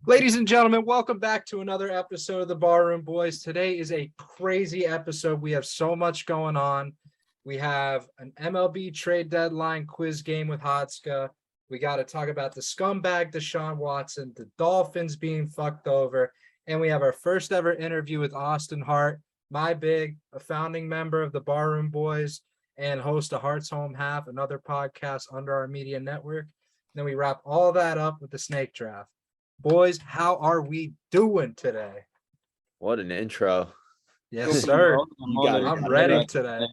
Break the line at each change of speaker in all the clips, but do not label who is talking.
Ladies and gentlemen, welcome back to another episode of the Barroom Boys. Today is a crazy episode. We have so much going on. We have an MLB trade deadline quiz game with Hotska. We got to talk about the scumbag Deshaun Watson, the Dolphins being fucked over, and we have our first ever interview with Austin Hart, a founding member of the Barroom Boys and host of Hart's Home Half, another podcast under our media network. Then we wrap all that up with the snake draft. Boys, how are we doing today?
What an intro.
Yes, sir. I'm ready today.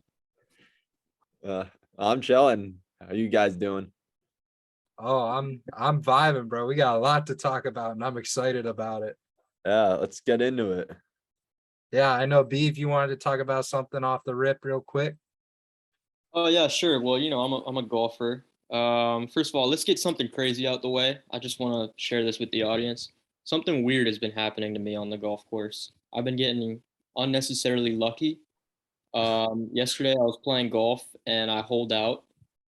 I'm chilling. How are you guys doing?
Oh, I'm vibing, bro. We got a lot to talk about, and I'm excited about it.
Yeah, let's get into it.
Yeah, I know, B, if you wanted to talk about something off the rip real quick.
Oh, yeah, sure. Well, I'm a golfer. First of all, let's get something crazy out the way. I just want to share this with the audience. Something weird has been happening to me on the golf course. I've been getting unnecessarily lucky. Yesterday I was playing golf and I holed out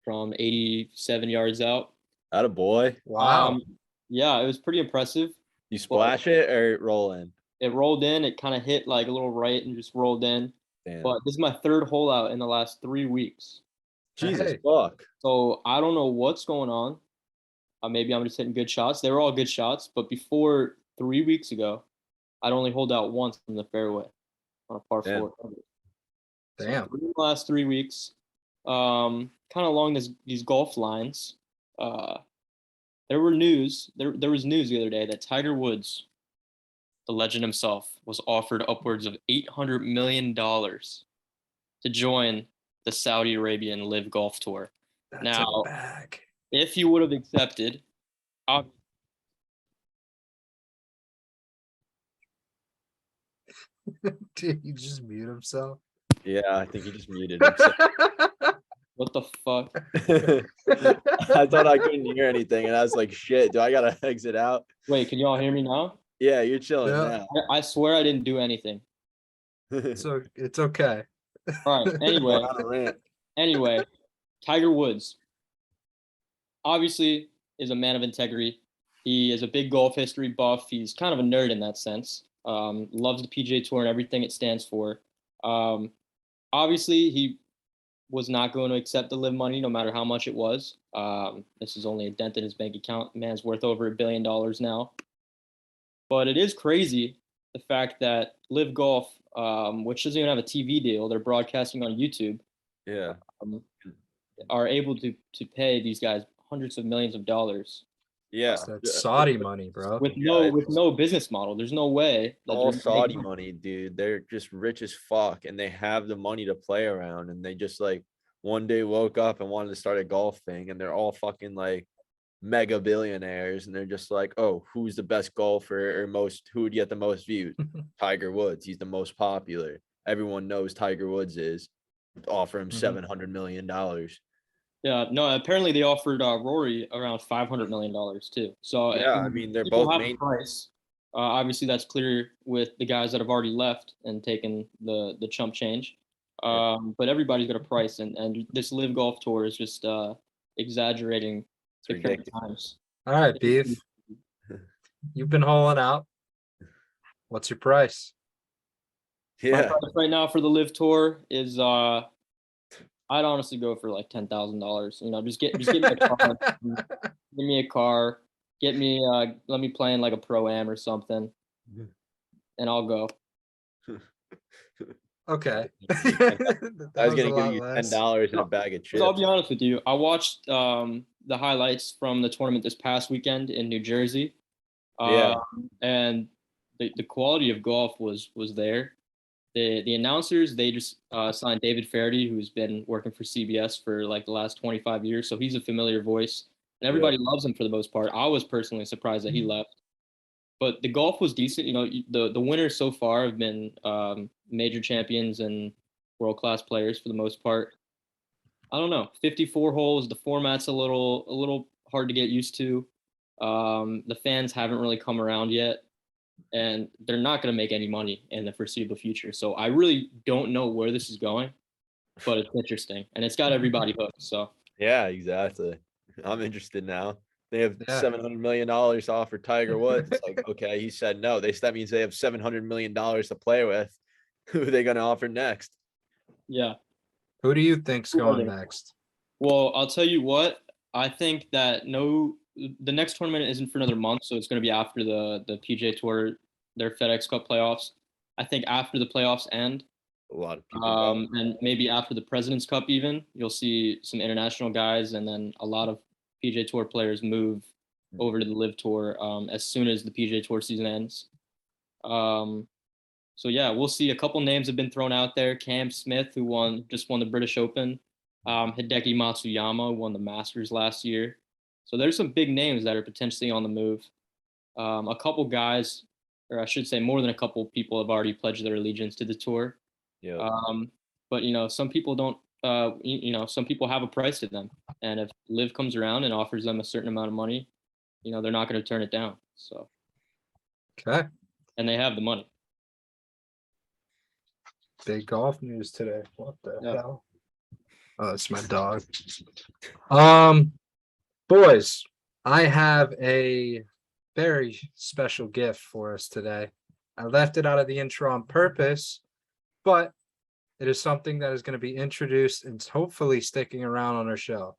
from 87 yards out.
Attaboy.
Wow.
Yeah, it was pretty impressive.
You splash it or roll in?
It rolled in. It kind of hit like a little right and just rolled in.
Damn.
But this is my third hole out in the last 3 weeks.
Jesus fuck.
So I don't know what's going on. Maybe I'm just hitting good shots. They were all good shots, but before 3 weeks ago, I'd only hold out once from the fairway on a par four.
Damn.
So in the last 3 weeks, kind of along these golf lines, there was news the other day that Tiger Woods, the legend himself, was offered upwards of $800 million to join the Saudi Arabian Live Golf Tour.
That's
now,
a bag.
If you would have accepted,
Did he just mute himself?
Yeah, I think he just muted himself.
What the fuck?
I thought I couldn't hear anything, and I was like, shit, do I gotta exit out?
Wait, can y'all hear me now?
Yeah, you're chilling now.
I swear I didn't do anything.
So it's okay.
All right, anyway, Tiger Woods obviously is a man of integrity. He is a big golf history buff. He's kind of a nerd in that sense. Loves the PGA Tour and everything it stands for. Obviously, he was not going to accept the live money no matter how much it was. This is only a dent in his bank account. Man's worth over $1 billion now. But it is crazy, the fact that Live Golf, which doesn't even have a TV deal, they're broadcasting on YouTube.
Yeah.
Are able to pay these guys hundreds of millions of dollars.
Yeah,
that's Saudi money, bro.
With no business model. There's no way.
All Saudi money, dude. They're just rich as fuck, and they have the money to play around. And they just like one day woke up and wanted to start a golf thing, and they're all fucking like mega billionaires, and they're just like, oh, who's the best golfer or who would get the most views? Tiger Woods. He's the most popular. Everyone knows Tiger Woods is. Offer him $700 million.
Yeah, no, apparently they offered Rory around $500 million too. So
yeah, I mean they're both main
price. Obviously that's clear with the guys that have already left and taken the chump change. But everybody's got a price, and this Live Golf Tour is just exaggerating the current times.
All right, Beef. You've been holing out. What's your price?
Yeah. My price right now for the Live Tour is I'd honestly go for like $10,000. You know, just get me a car. Give me a car. Let me play in like a pro-am or something, and I'll go.
Okay.
I was gonna give you $10 and a bag of chips.
I'll be honest with you. I watched the highlights from the tournament this past weekend in New Jersey. And the quality of golf was there. The announcers, they just signed David Faraday, who's been working for CBS for like the last 25 years. So he's a familiar voice, and everybody loves him for the most part. I was personally surprised that he left. But the golf was decent. You know, the winners so far have been major champions and world-class players for the most part. I don't know, 54 holes. The format's a little hard to get used to. The fans haven't really come around yet, and they're not going to make any money in the foreseeable future. So I really don't know where this is going, but it's interesting, and it's got everybody hooked. So
yeah, exactly. I'm interested now. They have
Yeah.
$700 million to offer Tiger Woods. It's like, okay, he said no. That means they have $700 million to play with. Who are they going to offer next?
Yeah.
Who do you think's
Who are
going
they?
next?
Well, I'll tell you what. I think that the next tournament isn't for another month, so it's going to be after the PGA Tour, their FedEx Cup playoffs. I think after the playoffs end,
A lot of people go.
and maybe after the President's Cup, even you'll see some international guys, and then a lot of PGA Tour players move over to the Live Tour as soon as the PGA Tour season ends. So yeah, we'll see. A couple names have been thrown out there. Cam Smith, who just won the British Open. Hideki Matsuyama, who won the Masters last year. So there's some big names that are potentially on the move. A couple guys, or I should say more than a couple people, have already pledged their allegiance to the tour.
Yeah.
But some people don't. Some people have a price to them, and if Liv comes around and offers them a certain amount of money, they're not going to turn it down. So,
Okay.
and they have the money.
Big golf news today. What the
Yeah.
hell? Oh, that's my dog. Boys, I have a very special gift for us today. I left it out of the intro on purpose, but it is something that is going to be introduced and hopefully sticking around on our show.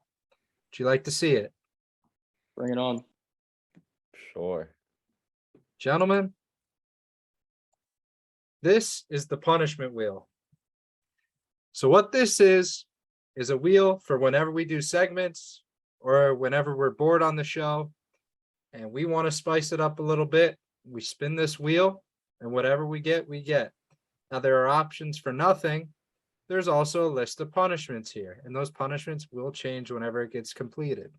Would you like to see it?
Bring it on.
Sure.
Gentlemen, this is the punishment wheel. So what this is a wheel for whenever we do segments or whenever we're bored on the show and we want to spice it up a little bit. We spin this wheel and whatever we get, we get. Now there are options for nothing. There's also a list of punishments here, and those punishments will change whenever it gets completed.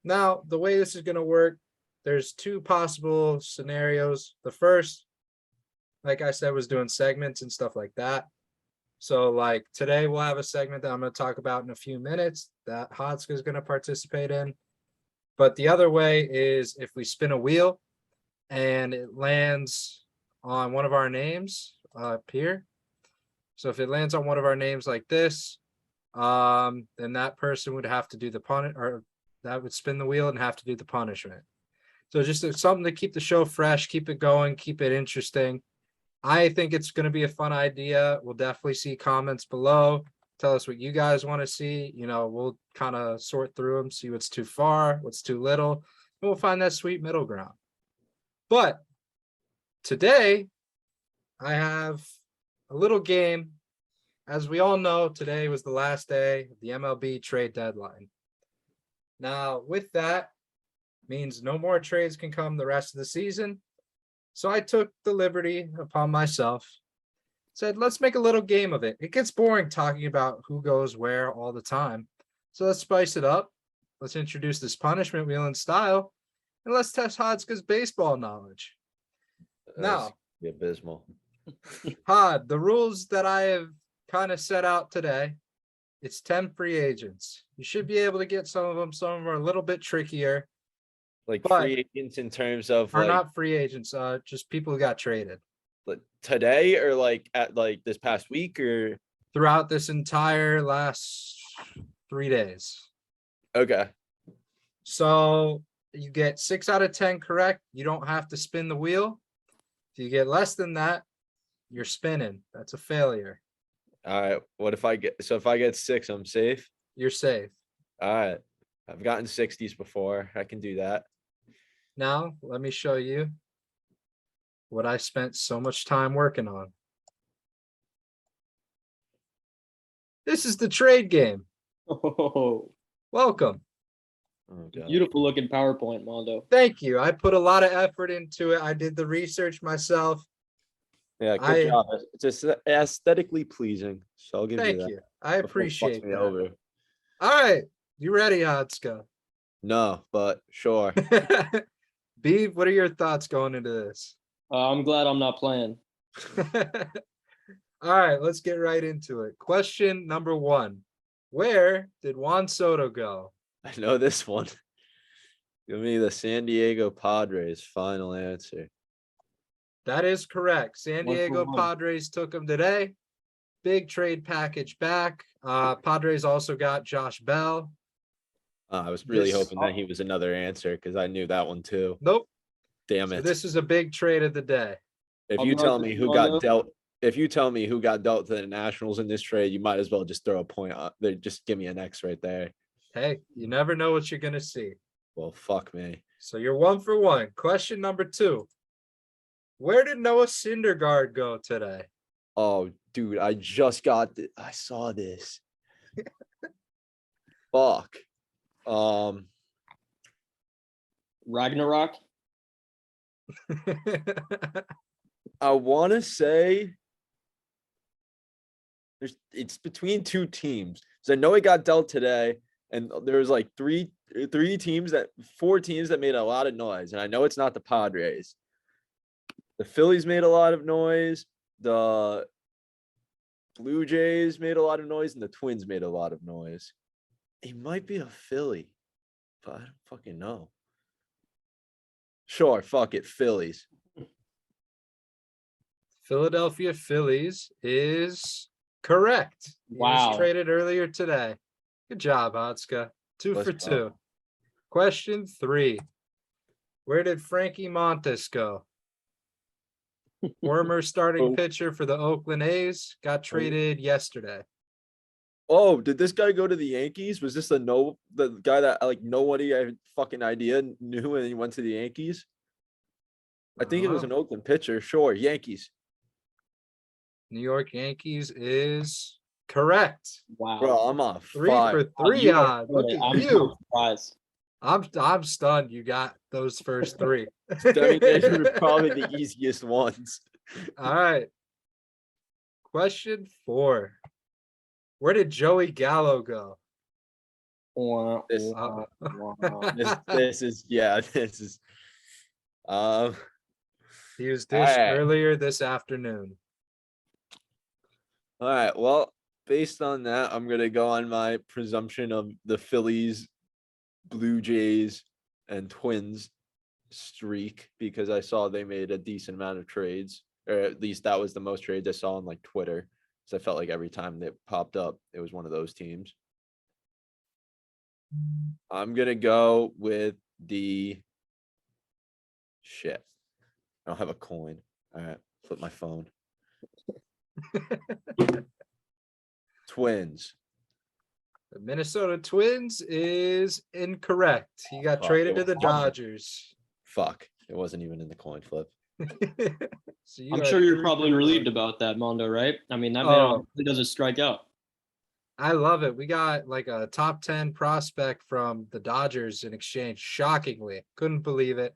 Now, the way this is going to work, there's two possible scenarios. The first, like I said, was doing segments and stuff like that. So like today we'll have a segment that I'm going to talk about in a few minutes that Hotska is going to participate in. But the other way is if we spin a wheel and it lands on one of our names up here. So if it lands on one of our names like this, then that person would have to do the or that would spin the wheel and have to do the punishment. So just something to keep the show fresh, keep it going, keep it interesting. I think it's going to be a fun idea. We'll definitely see comments below. Tell us what you guys want to see. We'll kind of sort through them, see what's too far, what's too little, and we'll find that sweet middle ground. But today, I have a little game. As we all know, today was the last day of the MLB trade deadline. Now, with that, means no more trades can come the rest of the season. So I took the liberty upon myself, said, let's make a little game of it. It gets boring talking about who goes where all the time. So let's spice it up. Let's introduce this punishment wheel in style, and let's test Hodska's baseball knowledge. Now,
be abysmal.
Hod, the rules that I have kind of set out today, it's 10 free agents. You should be able to get some of them. Some of them are a little bit trickier.
Like
But-
free agents in terms of
Are
like
not free agents, just people who got traded
today or like at like this past week or
throughout this entire last 3 days.
okay.
So you get 6 out of 10 correct. You don't have to spin the wheel. If you get less than that, you're spinning. That's a failure.
All right. What if I get 6, I'm safe?
You're safe.
All right. I've gotten 60s before. I can do that.
Now, let me show you what I spent so much time working on. This is the trade game.
Oh,
Welcome.
Oh, God.
beautiful looking PowerPoint, Mondo.
Thank you. I put a lot of effort into it. I did the research myself.
Yeah, good job. It's just aesthetically pleasing. So I'll give
Thank
you that.
you. I
Before it fucks
appreciate
me
that.
over.
All right. You ready, Hotska?
No, but sure.
Beeve, what are your thoughts going into this?
I'm glad I'm not playing.
All right, let's get right into it. Question number 1. Where did Juan Soto go?
I know this one. Give me the San Diego Padres. Final answer.
That is correct. San
1 for
Diego
1.
Padres took him today. Big trade package back. Padres also got Josh Bell.
I was really
This-
hoping that he was another answer because I knew that one too.
Nope.
Damn
So
it.
this is a big trade of the day.
If
I'll
you
be
tell
honest
me
with
who
you,
got
Mondo.
dealt, if you tell me who got dealt to the Nationals in this trade, you might as well just throw a point up there. Just give me an X right there.
Hey, you never know what you're gonna see.
Well, fuck me.
So you're 1 for 1. Question number 2. Where did Noah Syndergaard go today?
Oh, dude, I just got I saw this. Fuck.
Ragnarok.
I want to say it's between two teams. So I know it got dealt today, and there was like four teams that made a lot of noise. And I know it's not the Padres. The Phillies made a lot of noise. The Blue Jays made a lot of noise, and the Twins made a lot of noise. It might be a Philly, but I don't fucking know. Sure, fuck it, Phillies.
Philadelphia Phillies is correct. He was
Wow.
traded earlier today. Good job, Otska. 2
Let's
for
go.
2. Question 3. Where did Frankie Montes go? Former starting
Oh.
pitcher for the Oakland A's got traded yesterday.
Oh, did this guy go to the Yankees? Was this the guy that like nobody I had fucking idea knew and he went to the Yankees? I think it was an Oakland pitcher. Sure, Yankees.
New York Yankees is correct.
Wow.
Bro, I'm on
3
fire.
for 3
You are
on. Look
good.
at
I'm
you.
surprised.
I'm stunned you got those first 3.
I mean, they were probably the easiest ones.
All right. Question 4. Where did Joey Gallo go?
This- This is this is
He was dished
right.
earlier this afternoon.
all right. Well, based on that, I'm gonna go on my presumption of the Phillies, Blue Jays, and Twins streak because I saw they made a decent amount of trades, or at least that was the most trades I saw on like Twitter. So I felt like every time they popped up, it was one of those teams. I'm gonna go with the shit. I don't have a coin. All right, flip my phone. Twins.
The Minnesota Twins is incorrect. He got
Fuck,
traded
it
to the
was-
Dodgers.
Fuck. It wasn't even in the coin flip.
So you
I'm
are
sure you're
3
probably
for
relieved
4.
about that, Mondo, right? I mean, that man
Oh.
obviously doesn't strike out.
I love it. We got like a top 10 prospect from the Dodgers in exchange. Shockingly. Couldn't believe it.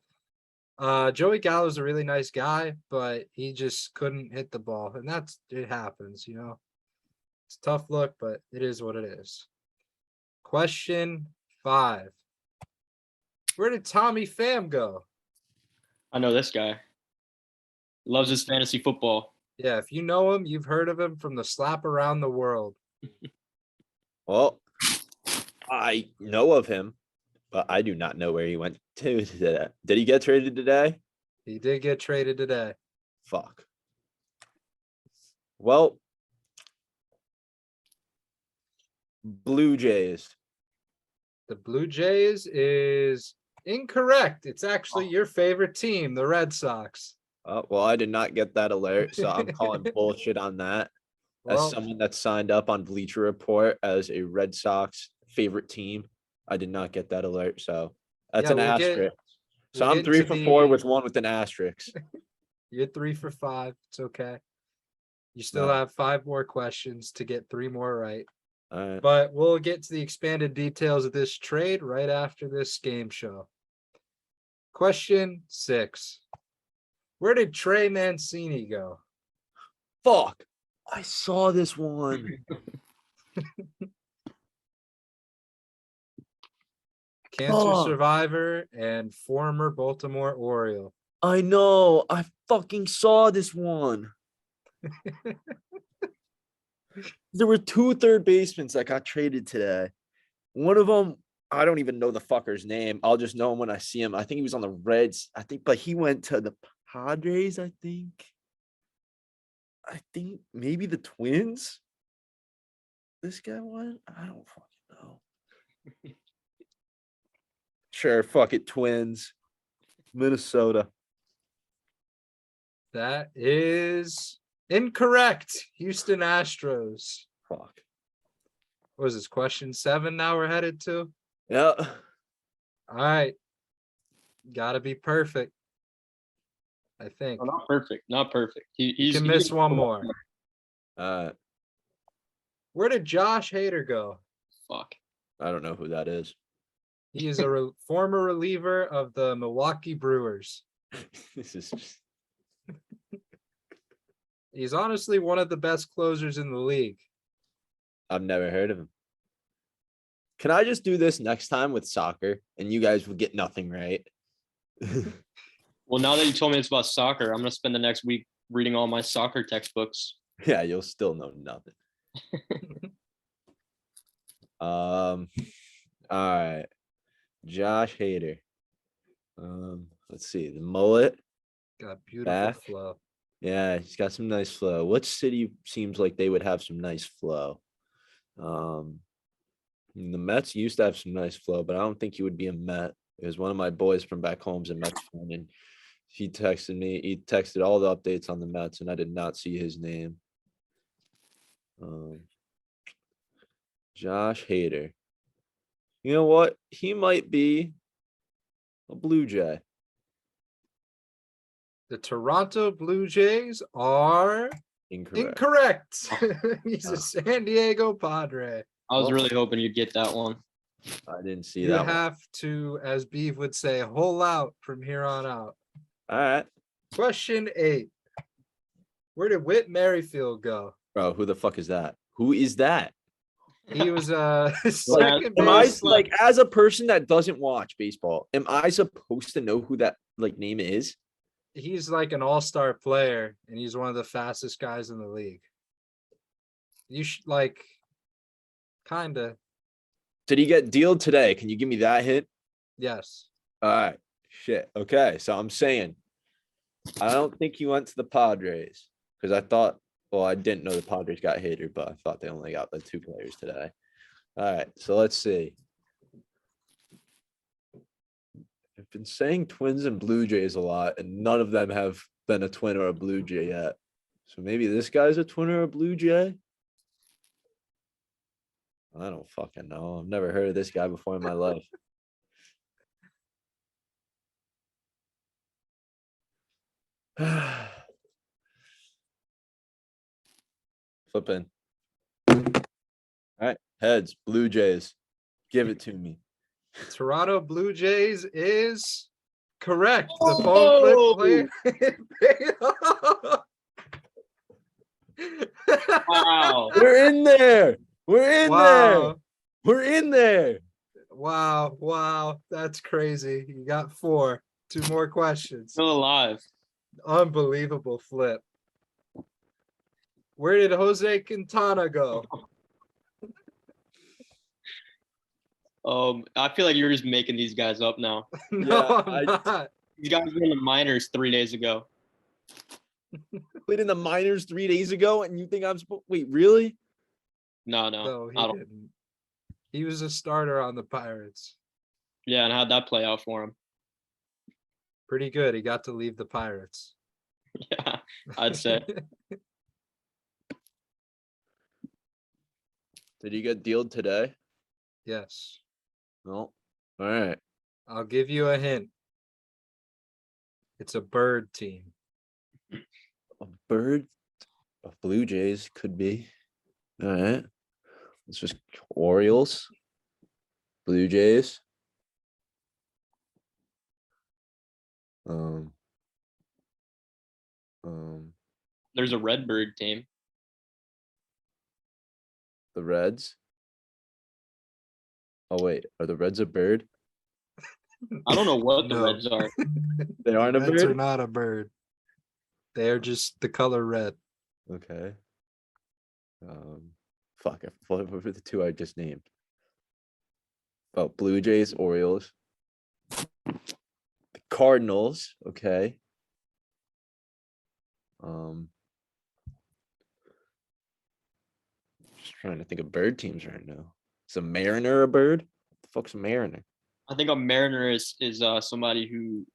Joey Gallo's a really nice guy, but he just couldn't hit the ball. And it happens, you know. It's a tough look, but it is what it is. Question 5. Where did Tommy Pham go?
I know this guy. Loves his fantasy football.
Yeah, if you know him, you've heard of him from the slap around the world.
Well, I know of him, but I do not know where he went to today. Did he get traded today?
He did get traded today.
Fuck. Well, Blue Jays.
The Blue Jays is incorrect. It's actually your favorite team, the Red Sox.
Oh, well, I did not get that alert, so I'm calling bullshit on that. As
Well,
someone that signed up on Bleacher Report as a Red Sox favorite team, I did not get that alert. So that's
Yeah,
an asterisk. So
we'll
I'm
get
3
into
for 4
the-
with one with an asterisk.
you're 3 for 5. It's okay. You still
No.
have 5 more questions to get 3 more right.
All right.
But we'll get to the expanded details of this trade right after this game show. Question 6. Where did Trey Mancini go?
Fuck. I saw this one.
Cancer
Fuck.
survivor and former Baltimore Oriole.
I know. I fucking saw this one. There were 2 third basemen that got traded today. One of them, I don't even know the fucker's name. I'll just know him when I see him. I think he was on the Reds. But he went to the Padres, I think maybe the Twins. This guy went? I don't fucking know. Sure, fuck it, Twins. Minnesota.
That is incorrect. Houston Astros.
Fuck.
What was this, question 7 now we're headed to?
Yeah.
All right. Gotta be perfect. I think.
Oh, not perfect. Not perfect.
You
He's
can miss one more. Where did Josh Hader go?
Fuck.
I don't know who that is.
He is a former reliever of the Milwaukee Brewers.
This is just...
He's honestly one of the best closers in the league.
I've never heard of him. Can I just do this next time with soccer and you guys will get nothing right?
Well, now that you told me it's about soccer, I'm gonna spend the next week reading all my soccer textbooks.
Yeah, you'll still know nothing. All right. Josh Hader. Let's see. The mullet.
Got beautiful
Back.
flow.
Yeah, he's got some nice flow. Which city seems like they would have some nice flow? The Mets used to have some nice flow, but I don't think he would be a Met. Because one of my boys from back home's a Mets fan, and he texted me. He texted all the updates on the Mets, and I did not see his name. Josh Hader. You know what? He might be a Blue Jay.
The Toronto Blue Jays are
Incorrect.
He's a San Diego Padre.
I was really hoping you'd get that one.
I didn't see
You
that
have to, as Beef would say, hole out from here on out.
one. All right.
Question 8. Where did Whit Merrifield go?
Bro, who the fuck is that? Who is that?
He was
Like,
second
am I
base.
like as a person that doesn't watch baseball, am I supposed to know who that like name is?
He's like an all-star player, and he's one of the fastest guys in the league. You should like kind of.
Did he get dealed today? Can you give me that hint?
Yes.
All right. Shit. Okay. So I'm saying I don't think he went to the Padres because I thought, well, I didn't know the Padres got Hader, but I thought they only got the 2 players today. All right. So let's see. I've been saying Twins and Blue Jays a lot, and none of them have been a Twin or a Blue Jay yet. So maybe this guy's a Twin or a Blue Jay. I don't fucking know. I've never heard of this guy before in my life. Flipping. All right. Heads, Blue Jays. Give it to me.
Toronto Blue Jays is correct. The phone flip player.
Wow.
We're in there. We're in there.
Wow.
We're in there.
Wow. Wow. That's crazy. You got 4. 2 more questions.
Still alive.
Unbelievable flip. Where did Jose Quintana go?
I feel like you're just making these guys up now.
No,
Yeah,
I'm not.
These guys were in the minors 3 days ago.
Played in the minors 3 days ago, and you think I'm supposed? Wait, really?
No,
No, he
I don't.
didn't. He was a starter on the Pirates.
Yeah, and how'd that play out for him?
Pretty good. He got to leave the Pirates.
Yeah, I'd say.
Did he get dealed today?
Yes.
No. All right.
I'll give you a hint. It's a bird team.
A bird of Blue Jays could be. All right. It's just Orioles, Blue Jays.
There's a Redbird team.
The Reds. Oh wait, are the Reds a bird?
I don't know what the
No.
Reds are.
They aren't a
Reds are
bird.
not a bird. They are just the color red.
Okay. Fuck. What were the 2 I just named? Oh, Blue Jays, Orioles, the Cardinals. Okay. Just trying to think of bird teams right now. Is a Mariner a bird? What the fuck's a Mariner?
I think a mariner is somebody who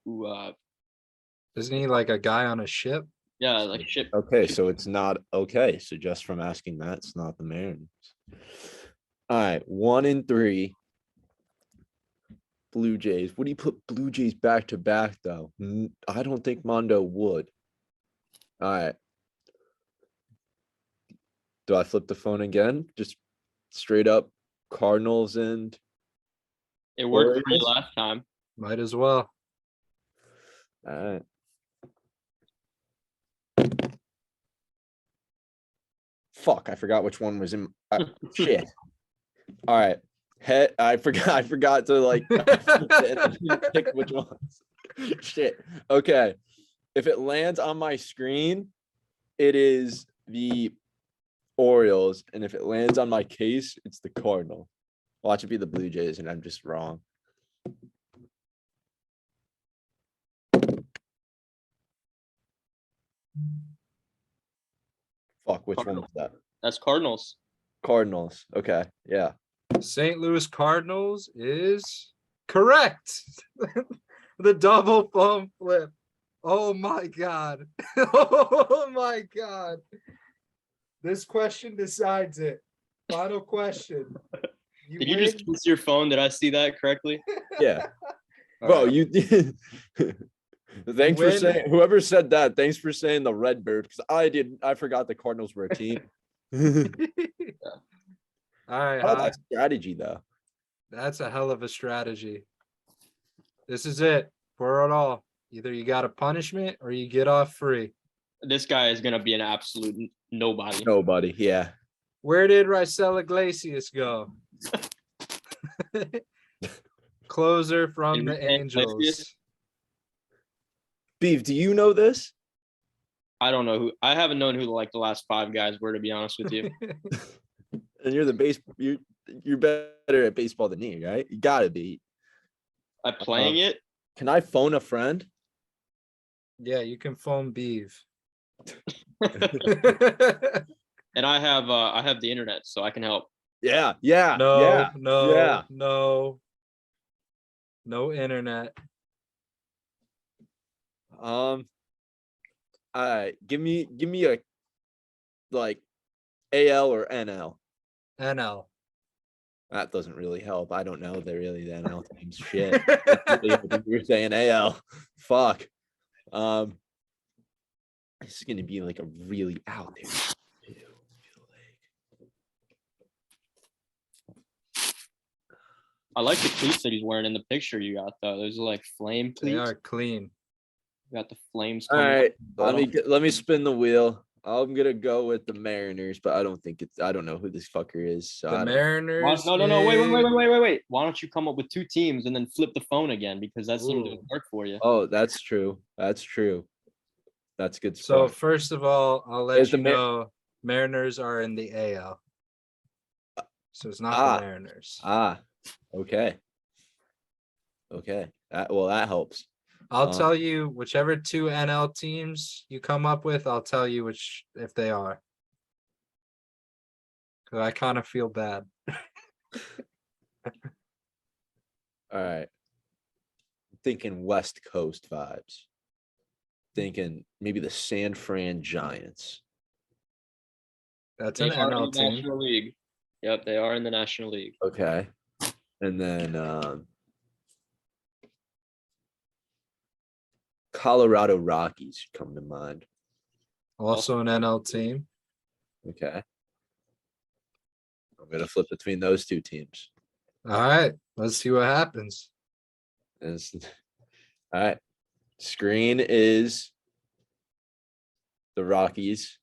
Isn't he like a guy on a ship?
yeah, like ship.
Okay, so it's not okay. So just from asking that, it's not the Mariners. All right, 1 and 3. Blue Jays. Would he put Blue Jays back to back though? I don't think Mondo would. All right. Do I flip the phone again? Just straight up Cardinals and
It worked for you
Orioles?
last time.
Might as well.
All right. Fuck, I forgot which one was in shit. All right. I forgot to like pick which ones. Shit. Okay. If it lands on my screen, it is the Orioles, and if it lands on my case, it's the Cardinal. Watch it be the Blue Jays, and I'm just wrong. Fuck, which one was that?
That's Cardinals.
Cardinals. Okay, yeah.
St. Louis Cardinals is correct. The double phone flip. Oh my God. Oh my God. This question decides it. Final question.
Did you just kiss your phone? Did I see that correctly?
Yeah. Bro, you did. Thanks for saying, whoever said that, thanks for saying the Redbird, because I forgot the Cardinals were a team.
All right,
I like that strategy though.
that's a hell of a strategy. This is it for it all. Either you got a punishment or you get off free.
This guy is gonna be an absolute nobody.
Nobody, yeah.
Where did Raisel Iglesias go? Closer from the Angels.
Beef, do you know this?
I don't know who. I haven't known who like the last 5 guys were, to be honest with you.
And you're you're better at baseball than me, right? You gotta be.
I'm playing it.
Can I phone a friend?
Yeah, you can phone Beef.
And I have the internet, so I can help.
Yeah.
No internet.
All right. Give me a like AL or NL.
NL.
That doesn't really help. I don't know. They're really the NL teams. Shit. You're saying AL. Fuck. This is gonna be like a really out there.
I like the cleats that he's wearing in the picture you got though. Those are like flame
They
cleats.
are clean.
You got the flames.
All
coming
right.
out.
Let me spin the wheel. I'm gonna go with the Mariners, but I don't know who this fucker is. So
The Mariners.
No. Wait. Why don't you come up with 2 teams and then flip the phone again? Because that's gonna do work for you.
Oh, that's true. That's good stuff.
So first of all, I'll let you know Mariners are in the AL. So it's not the Mariners.
Okay. That helps.
I'll tell you whichever 2 NL teams you come up with, I'll tell you if they are. Because I kind of feel bad.
All right. Thinking West Coast vibes. Thinking maybe the San Fran Giants.
That's an NL team.
National League. Yep, they are in the National League.
Okay. And then Colorado Rockies come to mind.
Also an NL team.
Okay. I'm going to flip between those 2 teams.
All right. Let's see what happens.
All right. Screen is the Rockies.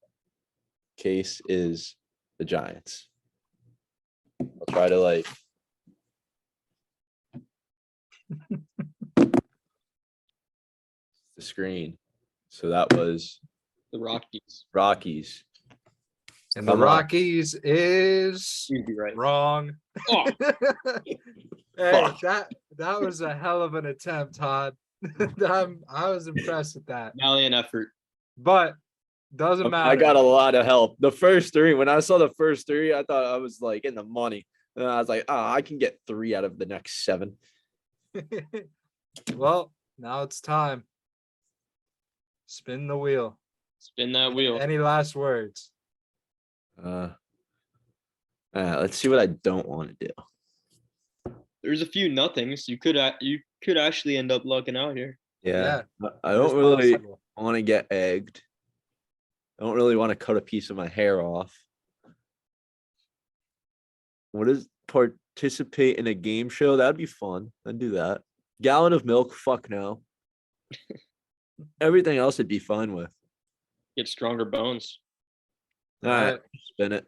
Case is the Giants. I'll try to like. The screen. So that was
The Rockies.
Rockies.
And the Rockies is
You'd be right.
wrong.
Oh.
Hey, that was a hell of an attempt, Todd. I was impressed with that.
Valiant effort.
But doesn't matter.
I got a lot of help. The first 3, when I saw the first 3, I thought I was like in the money. And I was like, I can get 3 out of the next 7.
Well, now it's time. Spin the wheel.
Spin that wheel.
Any last words?
Let's see what I don't want to do.
There's a few nothings. You could actually end up lucking out here.
Yeah. I
It
don't
is
really
possible.
want to get egged. I don't really want to cut a piece of my hair off. What is participate in a game show? That'd be fun. I'd do that. Gallon of milk? Fuck no. Everything else I'd be fine with.
Get stronger bones.
All right,
Alright.
spin it.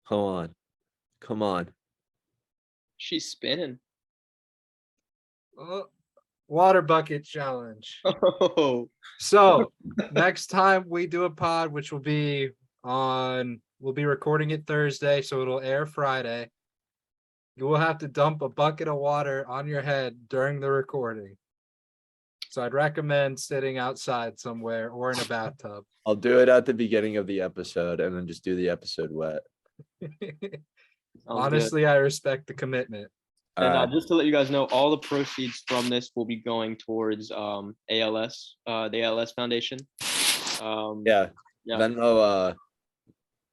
Come on.
She's spinning.
Water bucket challenge.
Oh,
So next time we do a pod, which will be we'll be recording it Thursday, so it'll air Friday. You will have to dump a bucket of water on your head during the recording. So I'd recommend sitting outside somewhere or in a bathtub.
I'll do it at the beginning of the episode and then just do the episode wet.
Honestly, I respect the commitment.
And just to let you guys know, all the proceeds from this will be going towards ALS, the ALS Foundation.
Yeah.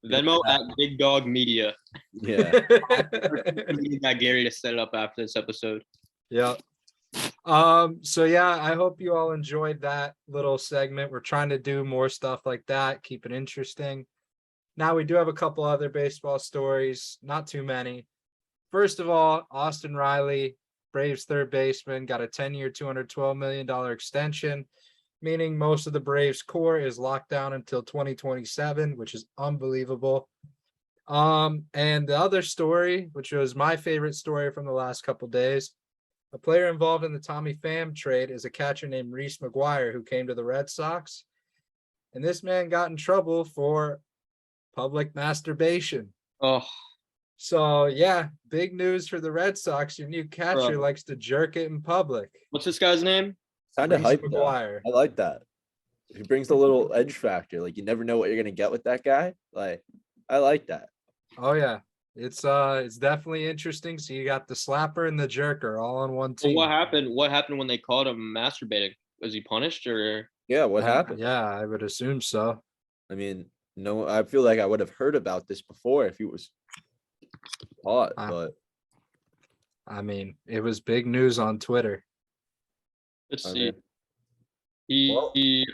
Venmo
at Big Dog Media.
Yeah.
We got Gary to set it up after this episode.
Yeah. So yeah, I hope you all enjoyed that little segment. We're trying to do more stuff like that, keep it interesting. Now we do have a couple other baseball stories, not too many. First of all, Austin Riley, Braves third baseman, got a 10-year, $212 million extension, meaning most of the Braves core is locked down until 2027, which is unbelievable. And the other story, which was my favorite story from the last couple days, a player involved in the Tommy Pham trade is a catcher named Reese McGuire, who came to the Red Sox. And this man got in trouble for public masturbation.
Oh,
So yeah, big news for the Red Sox. Your new catcher
Bro.
likes to jerk it in public.
what's this guy's name?
Kind of
Reese
hype.
McGuire.
I like that. He brings the little edge factor. Like you never know what you're gonna get with that guy. Like I like that.
Oh yeah. It's definitely interesting. So you got the slapper and the jerker all on one
Well,
team.
what happened? What happened when they caught him masturbating? Was he punished or?
Yeah, what happened?
Yeah, I would assume so.
I mean, no, I feel like I would have heard about this before if he was caught, but
I mean, it was big news on Twitter.
Let's
I
see.
mean,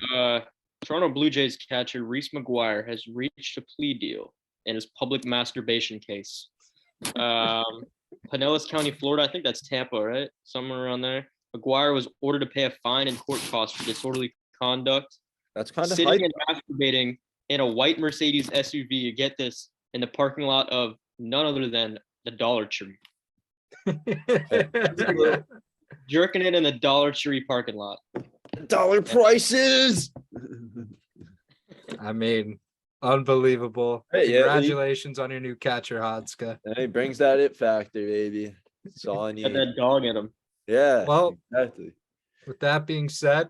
Toronto Blue Jays catcher Reese McGuire has reached a plea deal in his public masturbation case. Pinellas County, Florida. I think that's Tampa, right? Somewhere around there. McGuire was ordered to pay a fine and court costs for disorderly conduct.
that's kind of
Sitting
hype.
and masturbating in a white Mercedes SUV. You get this in the parking lot of none other than the Dollar Tree. Jerking it in the Dollar Tree parking lot.
Dollar prices.
I mean, unbelievable.
Hey, yeah,
Congratulations on your new catcher, Hodska.
He brings that it factor, baby. That's all I
Got
need.
that dog in him.
Yeah.
Well,
exactly.
with that being said,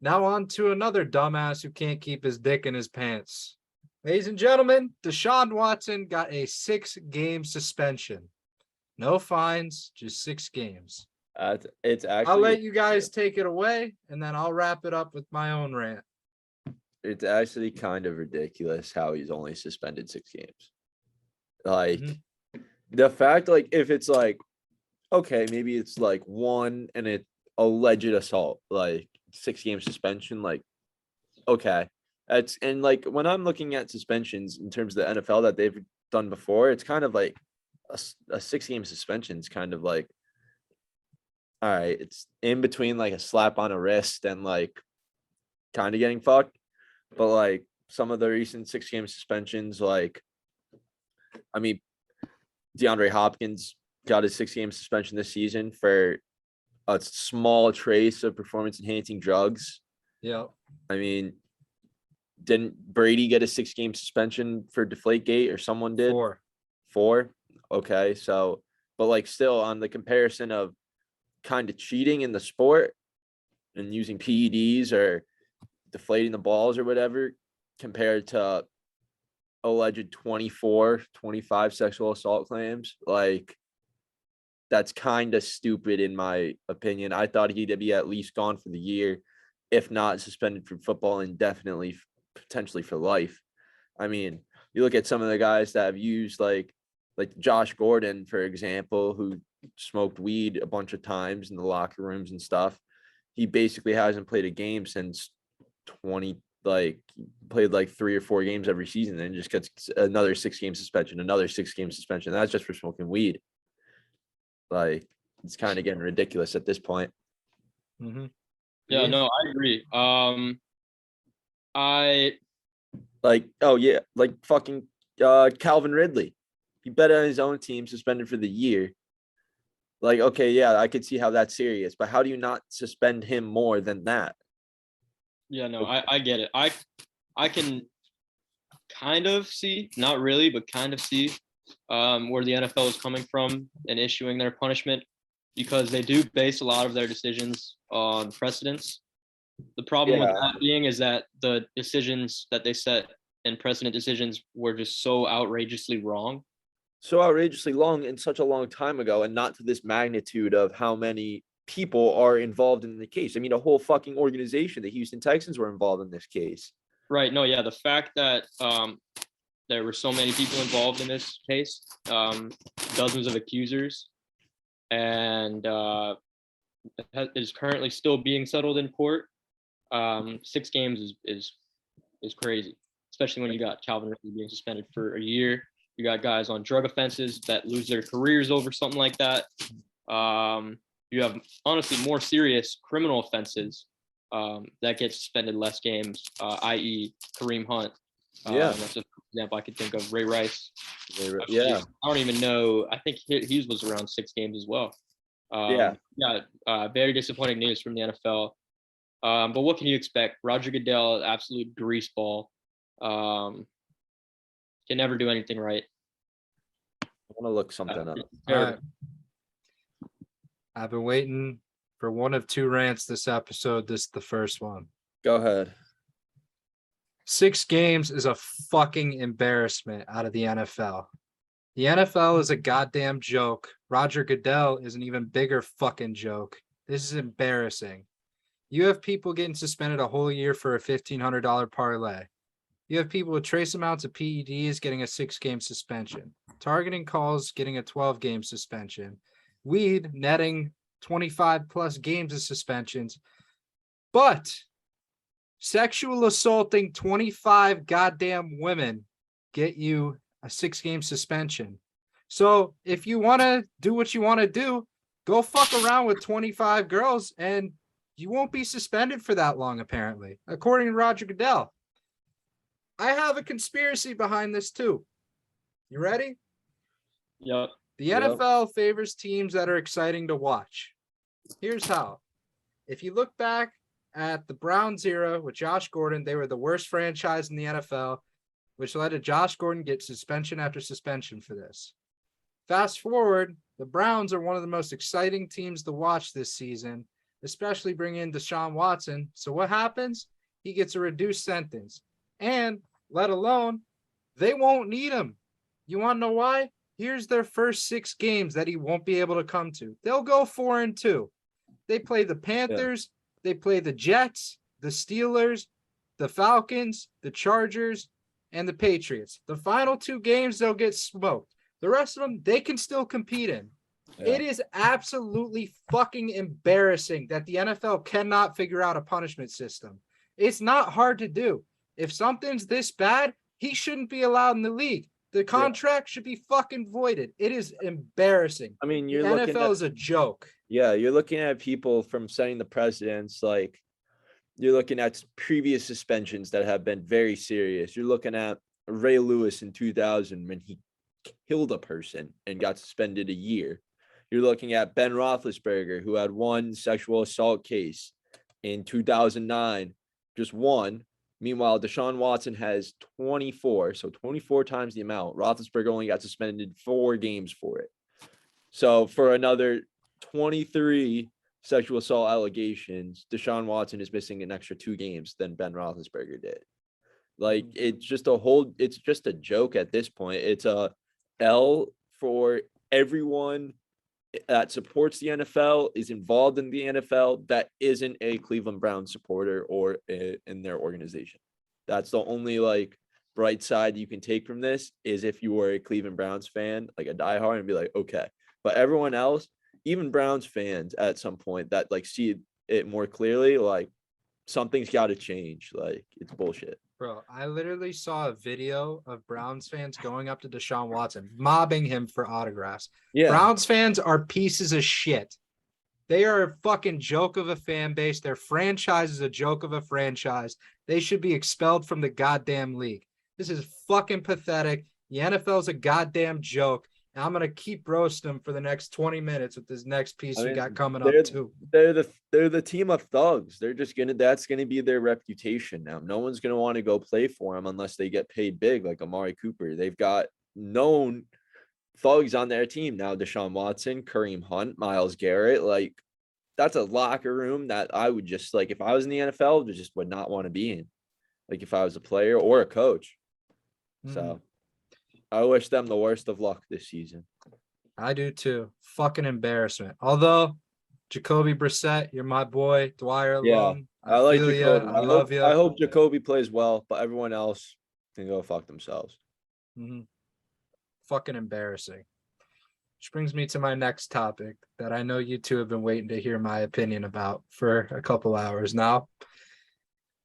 now on to another dumbass who can't keep his dick in his pants. Ladies and gentlemen, Deshaun Watson got a 6-game suspension. No fines, just 6 games.
It's actually.
I'll let you guys take it away, and then I'll wrap it up with my own rant.
It's actually kind of ridiculous how he's only suspended 6 games. Like the fact, like if it's like, okay, maybe it's like one and it alleged assault, like 6-game suspension, like okay. That's and like when I'm looking at suspensions in terms of the NFL that they've done before, it's kind of like a 6-game suspension is kind of like, all right, it's in between like a slap on a wrist and like kind of getting fucked. But like some of the recent 6-game suspensions, like, I mean, DeAndre Hopkins got a 6-game suspension this season for a small trace of performance enhancing drugs.
Yeah.
I mean, didn't Brady get a 6-game suspension for Deflategate or someone did? 4. Okay. So, but like still on the comparison of kind of cheating in the sport and using PEDs or deflating the balls or whatever compared to alleged 24, 25 sexual assault claims. Like, that's kind of stupid in my opinion. I thought he'd be at least gone for the year, if not suspended from football indefinitely, potentially for life. I mean, you look at some of the guys that have used like Josh Gordon, for example, who smoked weed a bunch of times in the locker rooms and stuff. He basically hasn't played a game since 20, like played like 3 or 4 games every season and just gets another 6-game suspension, another 6-game suspension. That's just for smoking weed. Like, it's kind of getting ridiculous at this point.
Mm-hmm.
Yeah, no, I agree. I
Like, oh yeah, like fucking Calvin Ridley. He bet on his own team, suspended for the year. Like, okay, yeah, I could see how that's serious, but how do you not suspend him more than that?
Yeah, no, I get it. I can kind of see, not really, but kind of see where the NFL is coming from and issuing their punishment, because they do base a lot of their decisions on precedents. The problem with that being is that the decisions that they set and precedent decisions were just so outrageously wrong.
So outrageously long and such a long time ago, and not to this magnitude of how many people are involved in the case. I mean, a whole fucking organization, the Houston Texans, were involved in this case.
Right. No, yeah. The fact that there were so many people involved in this case, dozens of accusers, and is currently still being settled in court. 6 games is crazy, especially when you got Calvin Ridley being suspended for a year. You got guys on drug offenses that lose their careers over something like that. You have honestly more serious criminal offenses that get suspended less games, i.e. Kareem Hunt. That's an example I could think of. Ray Rice.
Yeah.
I don't even know. I think he was around 6 games as well. Very disappointing news from the NFL. But what can you expect? Roger Goodell, absolute greaseball. Can never do anything right.
I want to look something up.
All right. I've been waiting for one of 2 rants this episode. This is the first one.
Go ahead.
6 games is a fucking embarrassment out of the NFL. The NFL is a goddamn joke. Roger Goodell is an even bigger fucking joke. This is embarrassing. You have people getting suspended a whole year for a $1,500 parlay. You have people with trace amounts of PEDs getting a 6-game suspension. Targeting calls getting a 12-game suspension. Weed netting 25 plus games of suspensions. But sexual assaulting 25 goddamn women get you a 6-game suspension. So if you want to do what you want to do, go fuck around with 25 girls and you won't be suspended for that long, apparently, according to Roger Goodell. I have a conspiracy behind this too. You ready?
Yep.
The NFL favors teams that are exciting to watch. Here's how. If you look back at the Browns era with Josh Gordon, they were the worst franchise in the NFL, which led to Josh Gordon get suspension after suspension for this. Fast forward, the Browns are one of the most exciting teams to watch this season, especially bringing in Deshaun Watson. So what happens? He gets a reduced sentence. And let alone, they won't need him. You want to know why? Here's their first 6 games that he won't be able to come to. They'll go 4-2. They play the Panthers, they play the Jets, the Steelers, the Falcons, the Chargers, and the Patriots. The final 2 games, they'll get smoked. The rest of them, they can still compete in. Yeah. It is absolutely fucking embarrassing that the NFL cannot figure out a punishment system. It's not hard to do. If something's this bad, he shouldn't be allowed in the league. The contract should be fucking voided. It is embarrassing.
I mean,
the NFL is a joke.
Yeah, you're looking at people from setting the precedents. Like, you're looking at previous suspensions that have been very serious. You're looking at Ray Lewis in 2000 when he killed a person and got suspended a year. You're looking at Ben Roethlisberger, who had 1 sexual assault case in 2009, just 1. Meanwhile, Deshaun Watson has 24, so 24 times the amount. Roethlisberger only got suspended 4 games for it. So for another 23 sexual assault allegations, Deshaun Watson is missing an extra 2 games than Ben Roethlisberger did. Like it's just a joke at this point. It's a L for everyone that supports the NFL, is involved in the NFL, that isn't a Cleveland Browns supporter or in their organization. That's the only like bright side you can take from this, is if you were a Cleveland Browns fan, like a diehard, and be like, okay. But everyone else, even Browns fans at some point that like see it more clearly, like something's got to change. Like it's bullshit.
Bro, I literally saw a video of Browns fans going up to Deshaun Watson, mobbing him for autographs.
Yeah.
Browns fans are pieces of shit. They are a fucking joke of a fan base. Their franchise is a joke of a franchise. They should be expelled from the goddamn league. This is fucking pathetic. The NFL is a goddamn joke. And I'm gonna keep roasting them for the next 20 minutes with this next piece we got coming up too.
They're the team of thugs. They're just that's gonna be their reputation now. No one's gonna want to go play for them unless they get paid big, like Amari Cooper. They've got known thugs on their team now. Deshaun Watson, Kareem Hunt, Myles Garrett. Like that's a locker room that I would just like, if I was in the NFL, just would not want to be in. Like if I was a player or a coach. So I wish them the worst of luck this season.
I do too. Fucking embarrassment. Although, Jacoby Brissett, you're my boy. Dwyer alone.
I like
feel
Jacoby.
I love you.
I hope Jacoby plays well, but everyone else can go fuck themselves.
Fucking embarrassing. Which brings me to my next topic that I know you two have been waiting to hear my opinion about for a couple hours now.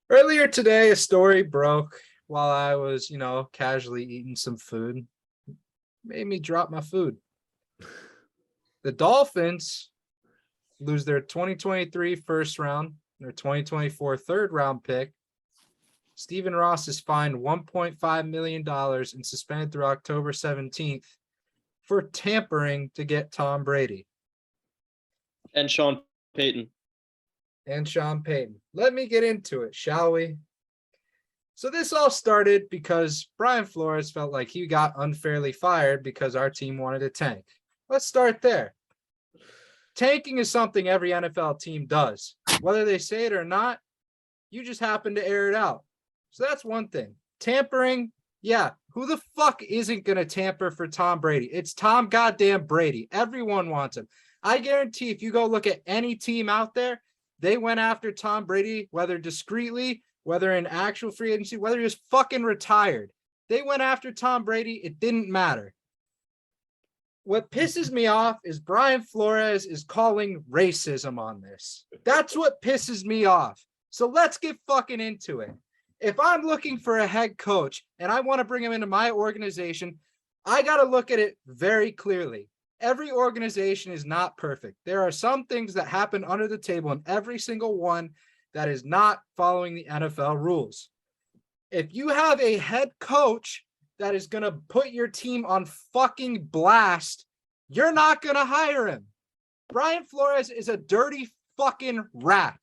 Earlier today, a story broke while I was, casually eating some food. Made me drop my food. The Dolphins lose their 2023 first round, their 2024 third round pick. Stephen Ross is fined $1.5 million and suspended through October 17th for tampering to get Tom Brady.
And Sean Payton.
Let me get into it, shall we? So this all started because Brian Flores felt like he got unfairly fired because our team wanted to tank. Let's start there. Tanking is something every NFL team does. Whether they say it or not, you just happen to air it out. So that's one thing. Tampering, yeah. Who the fuck isn't going to tamper for Tom Brady? It's Tom goddamn Brady. Everyone wants him. I guarantee if you go look at any team out there, they went after Tom Brady, whether discreetly, whether in actual free agency, whether he was fucking retired. They went after Tom Brady. It didn't matter. What pisses me off is Brian Flores is calling racism on this. That's what pisses me off. So let's get fucking into it. If I'm looking for a head coach and I want to bring him into my organization, I got to look at it very clearly. Every organization is not perfect. There are some things that happen under the table, and every single one that is not following the NFL rules. If you have a head coach that is going to put your team on fucking blast, you're not going to hire him. Brian Flores is a dirty fucking rat.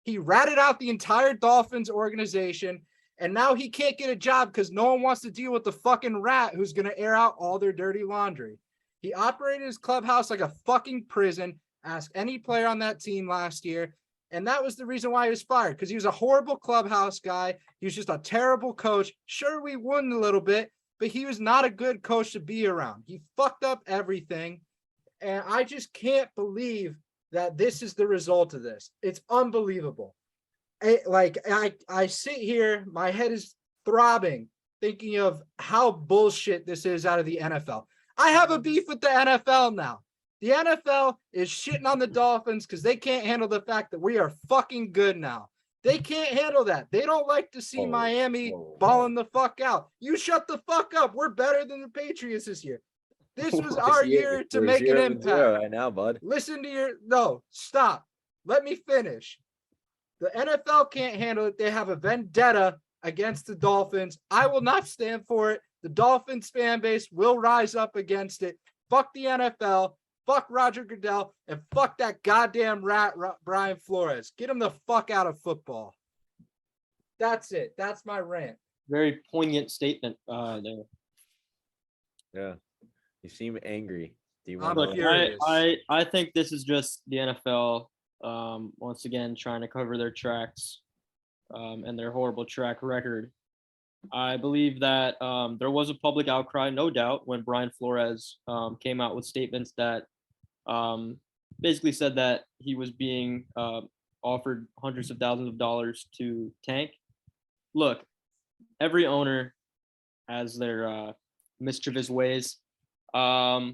He ratted out the entire Dolphins organization, and now he can't get a job because no one wants to deal with the fucking rat who's going to air out all their dirty laundry. He operated his clubhouse like a fucking prison. Ask any player on that team last year. And that was the reason why he was fired, because he was a horrible clubhouse guy. He was just a terrible coach. Sure, we won a little bit, but he was not a good coach to be around. He fucked up everything. And I just can't believe that this is the result of this. It's unbelievable. I sit here, my head is throbbing, thinking of how bullshit this is out of the NFL. I have a beef with the NFL now. The NFL is shitting on the Dolphins because they can't handle the fact that we are fucking good now. They can't handle that. They don't like to see Miami balling the fuck out. You shut the fuck up. We're better than the Patriots this year. This was our year to make an impact.
Right now, bud.
Listen to no, stop. Let me finish. The NFL can't handle it. They have a vendetta against the Dolphins. I will not stand for it. The Dolphins fan base will rise up against it. Fuck the NFL. Fuck Roger Goodell, and fuck that goddamn rat Brian Flores. Get him the fuck out of football. That's it. That's my rant.
Very poignant statement there.
Yeah. You seem angry. Do you
I'm
want
furious.
I think this is just the NFL once again trying to cover their tracks and their horrible track record I believe that there was a public outcry, no doubt, when Brian Flores came out with statements that basically said that he was being offered hundreds of thousands of dollars to tank. Look, every owner has their mischievous ways. I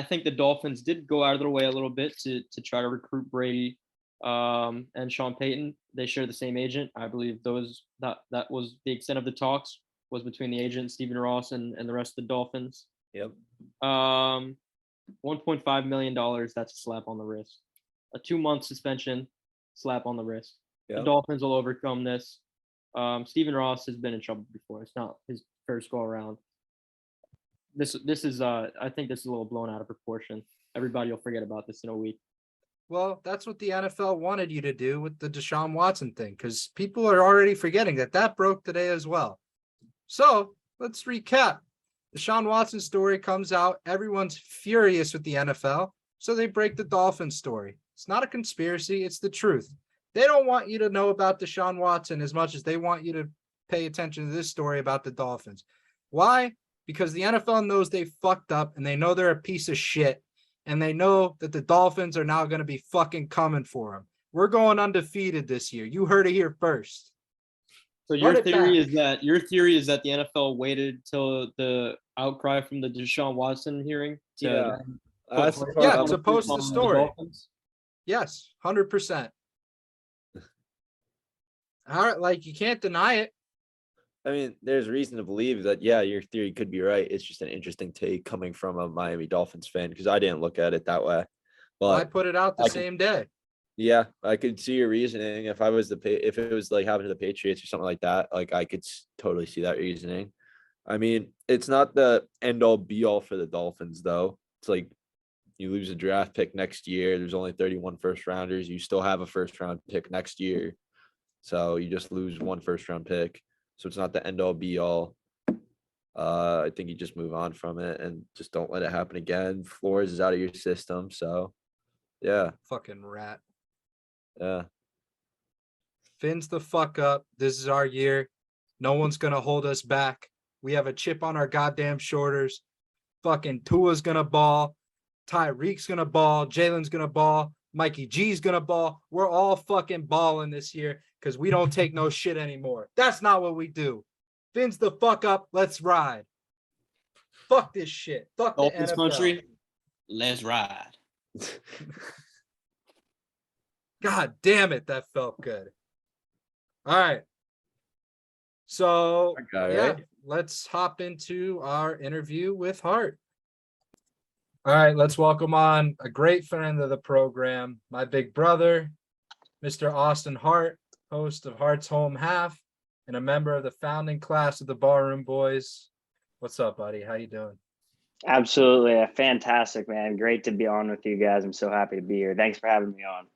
think the Dolphins did go out of their way a little bit to try to recruit Brady and Sean Payton. They share the same agent. I believe that was the extent of the talks was between the agent Stephen Ross and the rest of the Dolphins.
Yep.
$1.5 million. That's a slap on the wrist. A 2-month suspension, slap on the wrist.
Yep.
The Dolphins will overcome this. Stephen Ross has been in trouble before. It's not his first go around. This is I think this is a little blown out of proportion. Everybody will forget about this in a week.
Well, that's what the NFL wanted you to do with the Deshaun Watson thing, because people are already forgetting that broke today as well. So let's recap. Deshaun Watson story comes out. Everyone's furious with the NFL, so they break the Dolphins story. It's not a conspiracy. It's the truth. They don't want you to know about Deshaun Watson as much as they want you to pay attention to this story about the Dolphins. Why? Because the NFL knows they fucked up and they know they're a piece of shit. And they know that the Dolphins are now going to be fucking coming for them. We're going undefeated this year. You heard it here first.
So your theory is that the NFL waited till the outcry from the Deshaun Watson hearing to
to post the story. Yes, 100%. All right, like you can't deny it.
I mean, there's reason to believe that, yeah, your theory could be right. It's just an interesting take coming from a Miami Dolphins fan because I didn't look at it that way. But
I put it out the same day.
Yeah, I could see your reasoning. If it was like happening to the Patriots or something like that, like I could totally see that reasoning. I mean, it's not the end all be all for the Dolphins, though. It's like you lose a draft pick next year. There's only 31 first rounders. You still have a first round pick next year. So you just lose one first round pick. So it's not the end all be all. I think you just move on from it and just don't let it happen again. Flores is out of your system. So, yeah.
Fucking rat.
Yeah.
Fins the fuck up. This is our year. No one's going to hold us back. We have a chip on our goddamn shoulders. Fucking Tua's going to ball. Tyreek's going to ball. Jalen's going to ball. Mikey G's going to ball. We're all fucking balling this year because we don't take no shit anymore. That's not what we do. Fins the fuck up. Let's ride. Fuck this shit. Fuck the NFL.
Country. Let's ride.
God damn it. That felt good. All right. So, let's hop into our interview with Hart. All right, let's welcome on a great friend of the program, my big brother, Mr. Austin Hart, host of Hart's Home Half and a member of the founding class of the Barroom Boys. What's up, buddy? How you doing?
Absolutely. Fantastic, man. Great to be on with you guys. I'm so happy to be here. Thanks for having me on.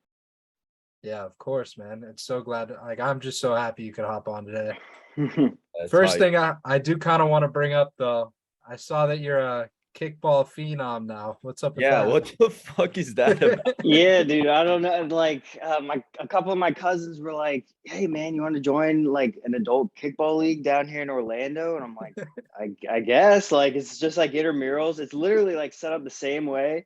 Yeah, of course, man. It's so glad. I'm just so happy you could hop on today.
That's
First thing I do kind of want to bring up, though, I saw that you're a kickball phenom now. What's up with that?
What the fuck is that about?
Yeah, dude. I don't know. Like, a couple of my cousins were like, "Hey, man, you want to join like an adult kickball league down here in Orlando?" And I'm like, I guess. Like, it's just like intramurals. It's literally like set up the same way.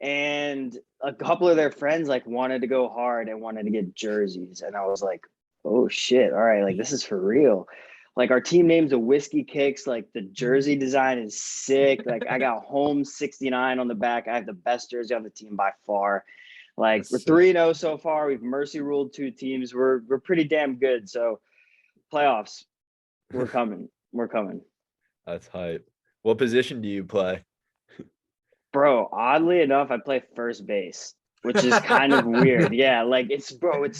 And a couple of their friends like wanted to go hard and wanted to get jerseys, and I was like, "Oh shit! All right, like this is for real." Like our team name's a Whiskey Kicks. Like the jersey design is sick. Like I got home 69 on the back. I have the best jersey on the team by far. Like we're 3-0 so far. We've mercy ruled 2 teams. We're pretty damn good. So playoffs, we're coming. We're coming.
That's hype. What position do you play?
Bro, oddly enough, I play first base, which is kind of weird. Yeah, like it's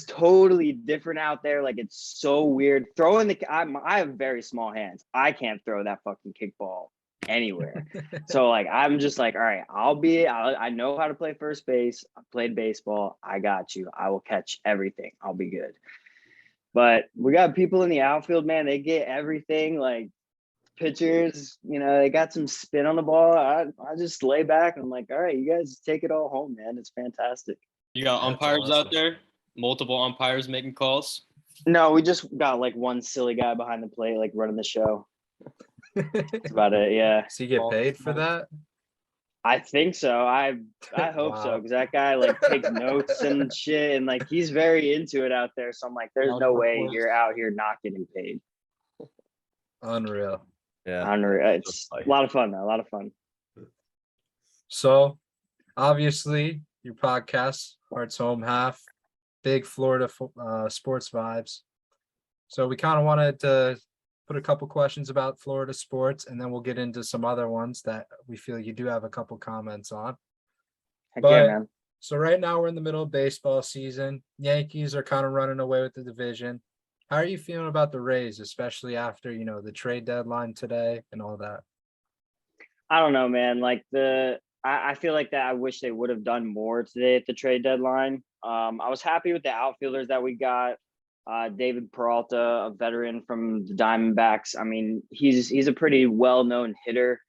totally different out there. Like it's so weird. I have very small hands. I can't throw that fucking kickball anywhere. So like I'm just like, all right, I know how to play first base. I played baseball. I got you. I will catch everything. I'll be good. But we got people in the outfield, man. They get everything. Like pitchers, they got some spin on the ball. I just lay back and I'm like, all right, you guys take it all home, man. It's fantastic.
You got umpires out there, multiple umpires making calls.
No, we just got like one silly guy behind the plate, like running the show. That's about it. Yeah,
Does he get paid for that?
I think so. I hope so,
Wow.
because that guy like takes notes and shit, and like he's very into it out there. So I'm like, there's no way you're out here not getting paid.
Unreal.
Yeah.
It's a lot of fun though. A lot of fun.
So obviously your podcast, Heart's Home Half, big Florida sports vibes. So we kind of wanted to put a couple questions about Florida sports, and then we'll get into some other ones that we feel you do have a couple comments on.
Heck yeah,
But
man.
so right now we're in the middle of baseball season. Yankees are kind of running away with the division. How are you feeling about the Rays, especially after, the trade deadline today and all that?
I don't know, man. Like I feel like that I wish they would have done more today at the trade deadline. I was happy with the outfielders that we got. David Peralta, a veteran from the Diamondbacks. I mean, he's a pretty well-known hitter,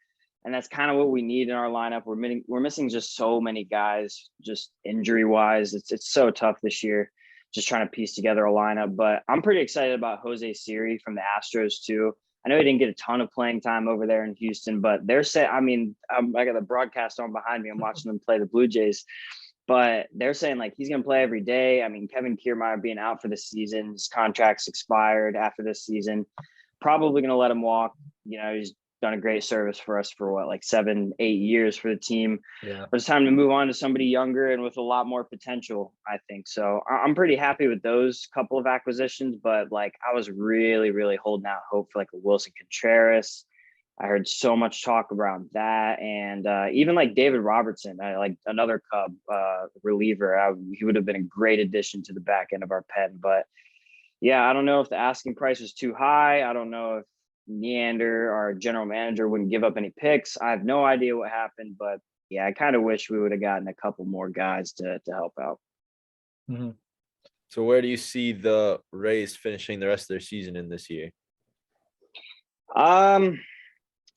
and that's kind of what we need in our lineup. We're missing just so many guys, just injury-wise. It's so tough this year, just trying to piece together a lineup. But I'm pretty excited about Jose Siri from the Astros too. I know he didn't get a ton of playing time over there in Houston, but they're saying, I mean, I got the broadcast on behind me. I'm watching them play the Blue Jays. But they're saying like he's going to play every day. I mean, Kevin Kiermaier being out for the season, his contract's expired after this season. Probably going to let him walk. He's done a great service for us for like 7-8 years for the team.
Yeah.
But it's time to move on to somebody younger and with a lot more potential, I think. So I'm pretty happy with those couple of acquisitions. But like I was really, really holding out hope for like a Wilson Contreras. I heard so much talk around that, and even like David Robertson, like another Cub reliever. He would have been a great addition to the back end of our pen. But yeah, I don't know if the asking price was too high. I don't know if Neander, our general manager, wouldn't give up any picks. I have no idea what happened, but yeah, I kind of wish we would have gotten a couple more guys to help out.
Mm-hmm.
So where do you see the Rays finishing the rest of their season in this year?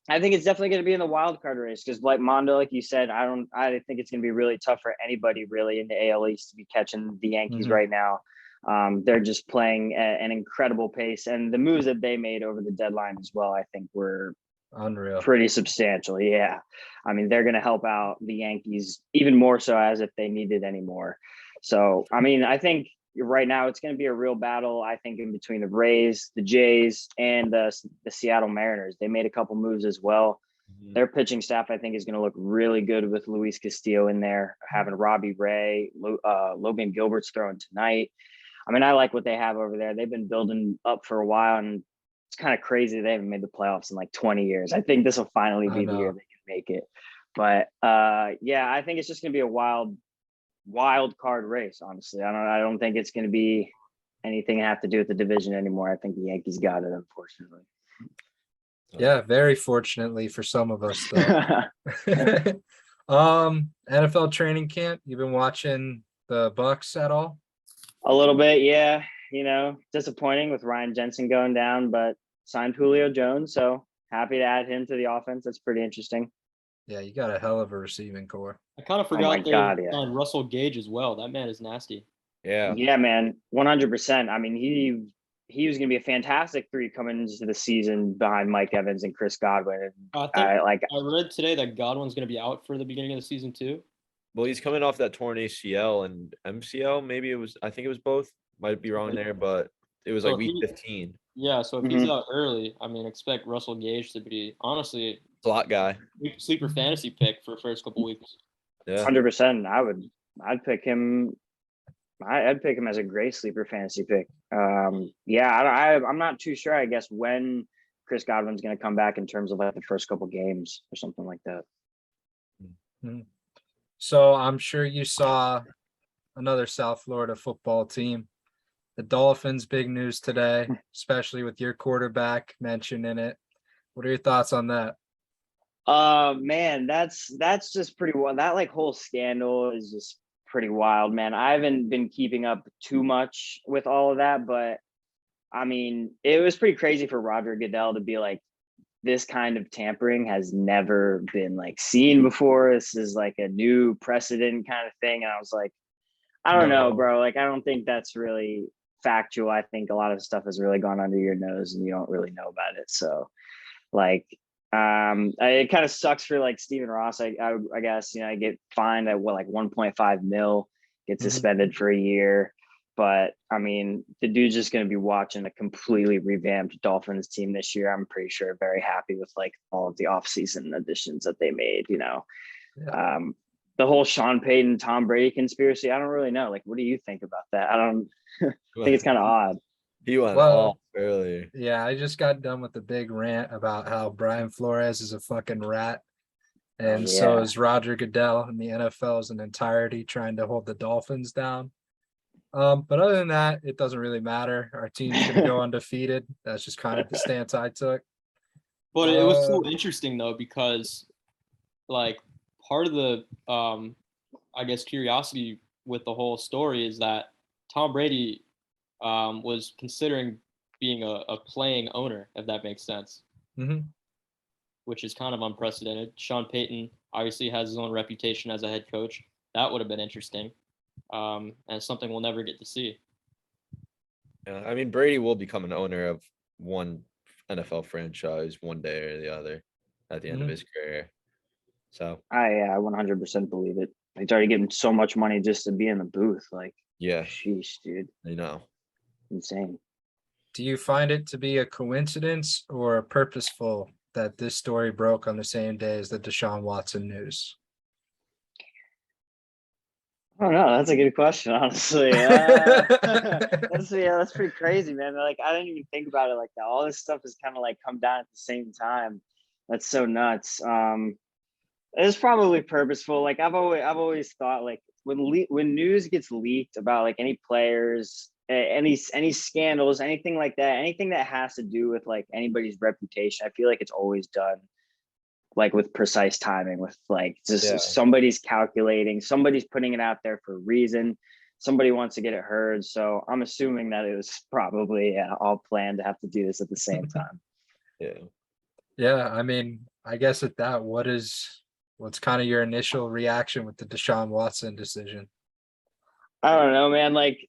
I think it's definitely going to be in the wild card race because, like Mondo, like you said, I think it's going to be really tough for anybody really in the AL East to be catching the Yankees right now. They're just playing at an incredible pace, and the moves that they made over the deadline as well, I think were
unreal,
pretty substantial. Yeah, I mean they're going to help out the Yankees even more so as if they needed any more. So I mean, I think right now it's going to be a real battle, I think, in between the Rays, the Jays, and the Seattle Mariners. They made a couple moves as well. Mm-hmm. Their pitching staff, I think, is going to look really good with Luis Castillo in there, having Robbie Ray, Logan Gilbert's throwing tonight. I mean, I like what they have over there. They've been building up for a while, and it's kind of crazy they haven't made the playoffs in like 20 years. I think this will finally be the year they can make it. But yeah, I think it's just going to be a wild card race. Honestly, I don't think it's going to be anything have to do with the division anymore. I think the Yankees got it, unfortunately.
Yeah, very fortunately for some of us though. NFL training camp, you've been watching the Bucks at all?
A little bit, yeah. Disappointing with Ryan Jensen going down, but signed Julio Jones, so happy to add him to the offense. That's pretty interesting.
Yeah, you got a hell of a receiving core.
I kind of forgot on Russell Gage as well. That man is nasty.
Yeah.
Yeah, man. 100%. I mean, he was going to be a fantastic 3 coming into the season behind Mike Evans and Chris Godwin.
I read today that Godwin's going to be out for the beginning of the season too.
Well, he's coming off that torn ACL and MCL. Maybe I think it was both. Might be wrong there, but it was like week 15.
Yeah, so if he's out early, I mean, expect Russell Gage to be honestly
slot guy,
sleeper fantasy pick for the first couple weeks.
Yeah, 100%. I'd pick him. I'd pick him as a great sleeper fantasy pick. Yeah, I'm not too sure. I guess when Chris Godwin's going to come back in terms of like the first couple games or something like that.
Mm-hmm. So I'm sure you saw another South Florida football team. The Dolphins, big news today, especially with your quarterback mentioned in it. What are your thoughts on that?
Man, that's just pretty wild. That like whole scandal is just pretty wild, man. I haven't been keeping up too much with all of that, but I mean, it was pretty crazy for Roger Goodell to be like, this kind of tampering has never been like seen before. This is like a new precedent kind of thing. And I was like, I don't know, bro. Like, I don't think that's really factual. I think a lot of stuff has really gone under your nose and you don't really know about it. So like, it kind of sucks for like Stephen Ross. I guess, I get fined at like 1.5 mil, get suspended for a year. But I mean, the dude's just going to be watching a completely revamped Dolphins team this year. I'm pretty sure very happy with like all of the offseason additions that they made,
Yeah.
The whole Sean Payton, Tom Brady conspiracy. I don't really know. Like, what do you think about that? I don't think it's kind of odd.
He went
Well,
off earlier.
Yeah, I just got done with the big rant about how Brian Flores is a fucking rat. And so is Roger Goodell, and the NFL as an entirety trying to hold the Dolphins down. But other than that, it doesn't really matter. Our team's going to go undefeated. That's just kind of the stance I took.
But it was so interesting though, because like part of the I guess curiosity with the whole story is that Tom Brady was considering being a playing owner, if that makes sense. Which is kind of unprecedented. Sean Payton obviously has his own reputation as a head coach. That would have been interesting. And something we'll never get to see.
Yeah, I mean, Brady will become an owner of one NFL franchise one day or the other at the end of his career. So
I 100% believe it. He's already getting so much money just to be in the booth. Like,
yeah,
sheesh, dude.
I know.
Insane.
Do you find it to be a coincidence or purposeful that this story broke on the same day as the Deshaun Watson news?
I don't know. That's a good question, honestly. That's pretty crazy, man. Like, I didn't even think about it like that. All this stuff has kind of like come down at the same time. That's so nuts. It's probably purposeful. Like I've always thought, like when news gets leaked about like any players, any scandals, anything like that, anything that has to do with like anybody's reputation, I feel like it's always done like with precise timing, with like just somebody's calculating, somebody's putting it out there for a reason, somebody wants to get it heard. So I'm assuming that it was probably all planned to have to do this at the same time.
Yeah, I mean, I guess at that, what's kind of your initial reaction with the Deshaun Watson decision?
I don't know, man. Like,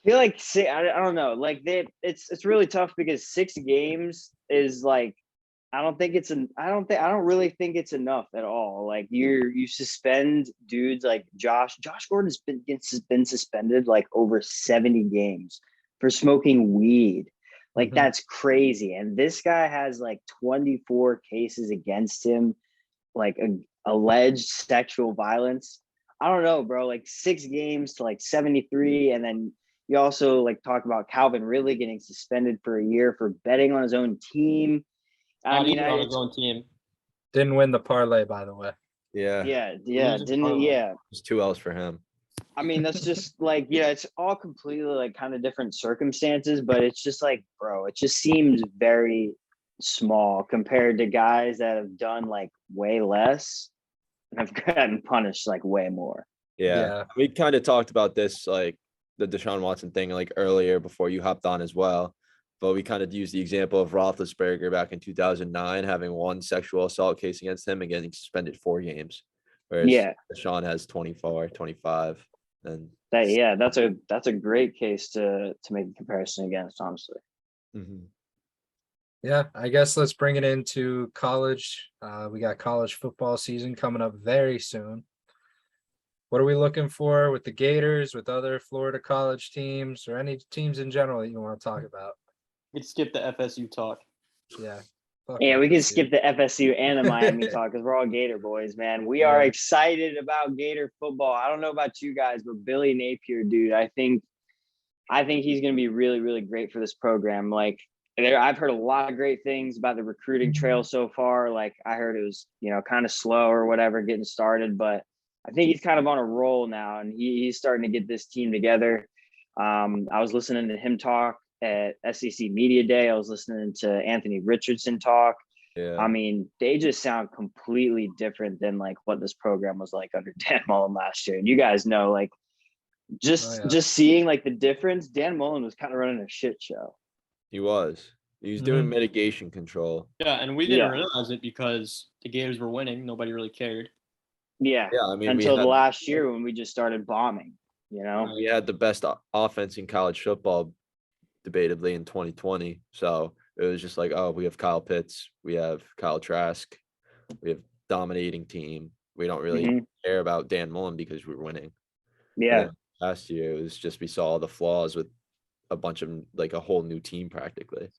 I feel like I don't know. Like it's really tough because 6 games is like, I don't really think it's enough at all. Like you suspend dudes like Josh Gordon has been suspended like over 70 games for smoking weed. Like that's crazy. And this guy has like 24 cases against him, like alleged sexual violence. I don't know, bro. Like 6 games to like 73, and then you also like talk about Calvin Ridley getting suspended for a year for betting on his own team.
On his own team.
Didn't win the parlay, by the way.
Yeah.
It's 2 L's for him.
I mean, that's just like, it's all completely like kind of different circumstances, but it's just like, bro, it just seems very small compared to guys that have done like way less and have gotten punished like way more.
Yeah. We kind of talked about this, like the Deshaun Watson thing, like earlier before you hopped on as well. But we kind of used the example of Roethlisberger back in 2009 having 1 sexual assault case against him and getting suspended 4 games. Whereas Deshaun has 24, 25. And
that's a great case to make a comparison against, honestly.
Yeah, I guess let's bring it into college. We got college football season coming up very soon. What are we looking for with the Gators, with other Florida college teams, or any teams in general that you want to talk about?
We could skip the FSU talk.
Yeah.
Yeah, we can skip the FSU and the Miami talk because we're all Gator boys, man. We are excited about Gator football. I don't know about you guys, but Billy Napier, dude, I think he's going to be really, really great for this program. Like, I've heard a lot of great things about the recruiting trail so far. Like, I heard it was, kind of slow or whatever getting started, but I think he's kind of on a roll now, and he's starting to get this team together. I was listening to him talk at SEC Media Day. I was listening to Anthony Richardson talk. I mean, they just sound completely different than like what this program was like under Dan Mullen last year. And you guys know, like, just seeing like the difference, Dan Mullen was kind of running a shit show.
He was doing mitigation control.
Yeah, and we didn't realize it because the Gators were winning. Nobody really cared.
Yeah, I mean, until the last year when we just started bombing. You know,
We had the best offense in college football, debatably in 2020. So it was just like, oh, we have Kyle Pitts, we have Kyle Trask, we have dominating team. We don't really care about Dan Mullen because we're winning.
yeah.
And then last year, it was just we saw all the flaws with a bunch of like a whole new team practically.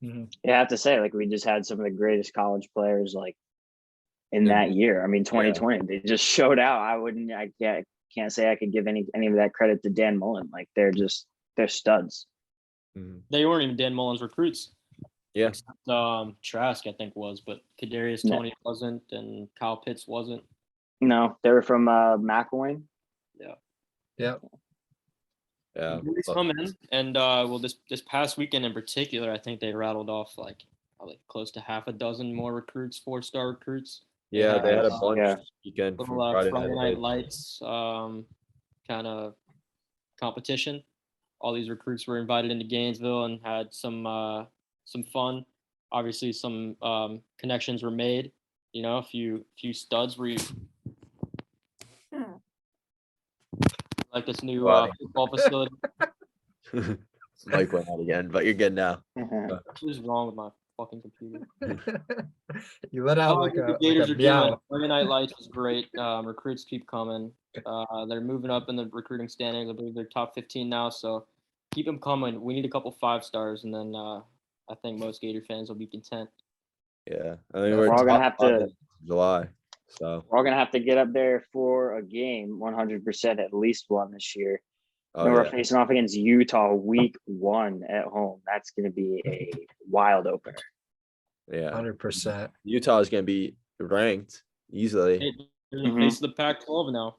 You have to say, like, we just had some of the greatest college players like in that year. I mean, 2020, they just showed out. I can't say I could give any of that credit to Dan Mullen. Like, they're studs.
They weren't even Dan Mullen's recruits.
Yeah.
Except, Trask, I think, was, but Kadarius Toney wasn't, and Kyle Pitts wasn't.
No, they were from McElwain.
Yeah.
He's come in, and well, this past weekend in particular, I think they rattled off like probably close to half a dozen more recruits, 4-star recruits.
Yeah, they had a bunch this weekend from
Friday Night Lights kind of competition. All these recruits were invited into Gainesville and had some fun. Obviously, some connections were made. You know, a few studs were like this new football facility.
Mike went out again, but you're good now.
What is wrong with my fucking computer?
You let out like
the
a
Gators are
meow.
doing. Friday Night Lights was great. Recruits keep coming. They're moving up in the recruiting standings. I believe they're top 15 now. So keep them coming. We need a couple 5-stars, and then I think most Gator fans will be content.
Yeah, I mean,
we're all gonna have to
July. So
we're all gonna have to get up there for a game, 100%, at least one this year.
Oh,
We're facing off against Utah week 1 at home. That's gonna be a wild opener.
Yeah,
100%.
Utah is gonna be ranked easily.
They're in the face of the Pac-12 now.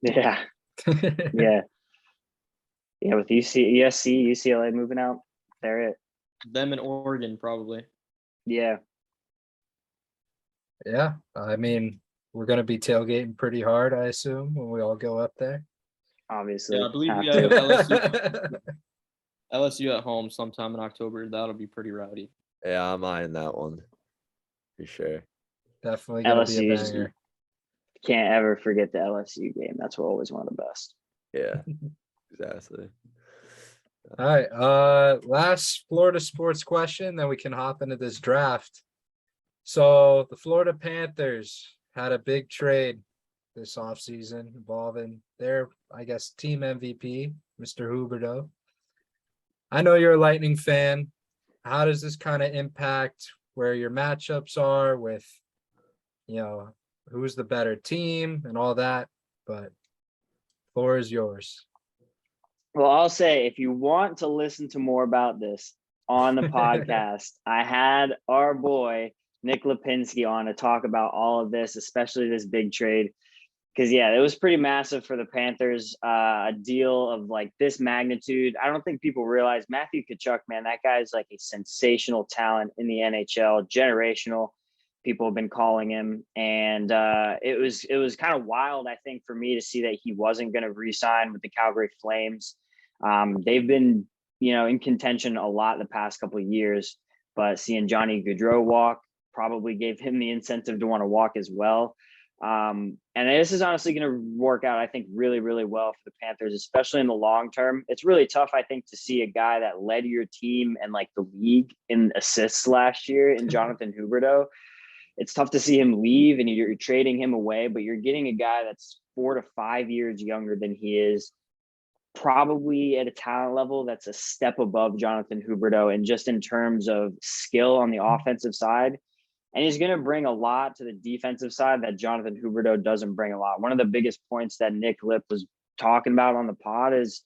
Yeah, yeah. With USC, UCLA moving out, they're it.
Them in Oregon, probably.
Yeah.
Yeah, I mean, we're gonna be tailgating pretty hard, I assume, when we all go up there.
Obviously,
yeah, I believe we have LSU at home sometime in October. That'll be pretty rowdy.
Yeah, I'm eyeing that one for sure.
Definitely gonna be a
LSU's
banger.
Can't ever forget the LSU game. That's always one of the best.
Yeah, exactly.
All right, last Florida sports question, then we can hop into this draft. So the Florida Panthers had a big trade this offseason involving their, I guess, team MVP, Mr. Huberdeau. I know you're a Lightning fan. How does this kind of impact where your matchups are with, you know, who's the better team and all that? But floor is yours.
Well, I'll say, if you want to listen to more about this on the podcast, I had our boy Nick Lipinski on to talk about all of this, especially this big trade. Because, yeah, it was pretty massive for the Panthers, a deal of like this magnitude. I don't think people realize Matthew Tkachuk, man, that guy's like a sensational talent in the NHL, generational. People have been calling him. And it was kind of wild, I think, for me to see that he wasn't going to re-sign with the Calgary Flames. They've been, in contention a lot the past couple of years, but seeing Johnny Gaudreau walk probably gave him the incentive to want to walk as well. And this is honestly going to work out, I think, really, really well for the Panthers, especially in the long term. It's really tough, I think, to see a guy that led your team and like the league in assists last year in Jonathan Huberdeau. It's tough to see him leave and you're trading him away, but you're getting a guy that's 4 to 5 years younger than he is, probably at a talent level that's a step above Jonathan Huberdeau, and just in terms of skill on the offensive side. And he's going to bring a lot to the defensive side that Jonathan Huberdeau doesn't bring a lot. One of the biggest points that Nick Lip was talking about on the pod is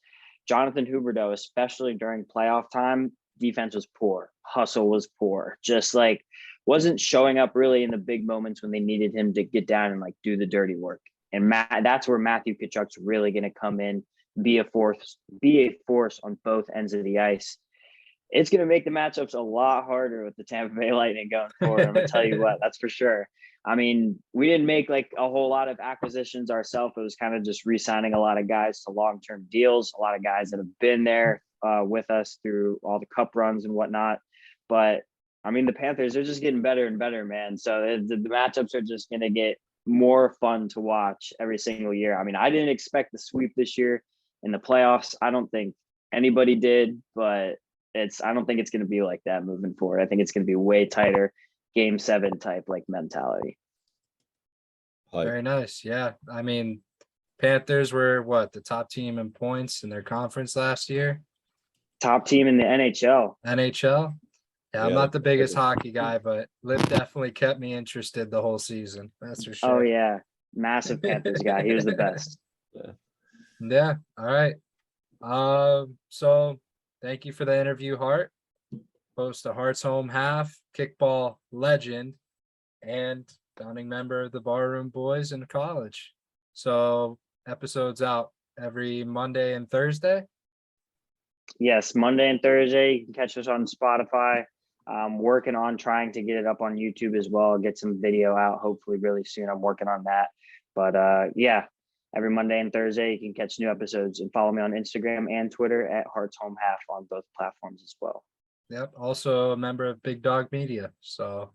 Jonathan Huberdeau, especially during playoff time, defense was poor. Hustle was poor. Just like wasn't showing up really in the big moments when they needed him to get down and like do the dirty work. And that's where Matthew Tkachuk's really going to come in, be a force on both ends of the ice. It's going to make the matchups a lot harder with the Tampa Bay Lightning going forward. I'm going to tell you what, that's for sure. I mean, we didn't make like a whole lot of acquisitions ourselves. It was kind of just re-signing a lot of guys to long-term deals, a lot of guys that have been there with us through all the cup runs and whatnot. But I mean, the Panthers are just getting better and better, man. So the matchups are just going to get more fun to watch every single year. I mean, I didn't expect the sweep this year in the playoffs. I don't think anybody did, but I don't think it's going to be like that moving forward. I think it's going to be way tighter, game 7 type like mentality.
Very nice. Yeah. I mean, Panthers were the top team in points in their conference last year?
Top team in the NHL.
NHL? Yeah, I'm
Yeah,
not the biggest
crazy.
hockey guy, but Liv definitely kept me interested the whole season. That's for sure.
Oh yeah, massive Panthers guy. He was the best.
Yeah. All right. So thank you for the interview, Hart. Host of Hart's Home Half, kickball legend, and founding member of the Barroom Boys in college. So episodes out every Monday and Thursday.
Yes, Monday and Thursday. You can catch us on Spotify. Working on trying to get it up on YouTube as well. Get some video out hopefully really soon. I'm working on that. But yeah, every Monday and Thursday you can catch new episodes, and follow me on Instagram and Twitter at Hearts Home Half on both platforms as well.
Yep. Also a member of Big Dog Media. So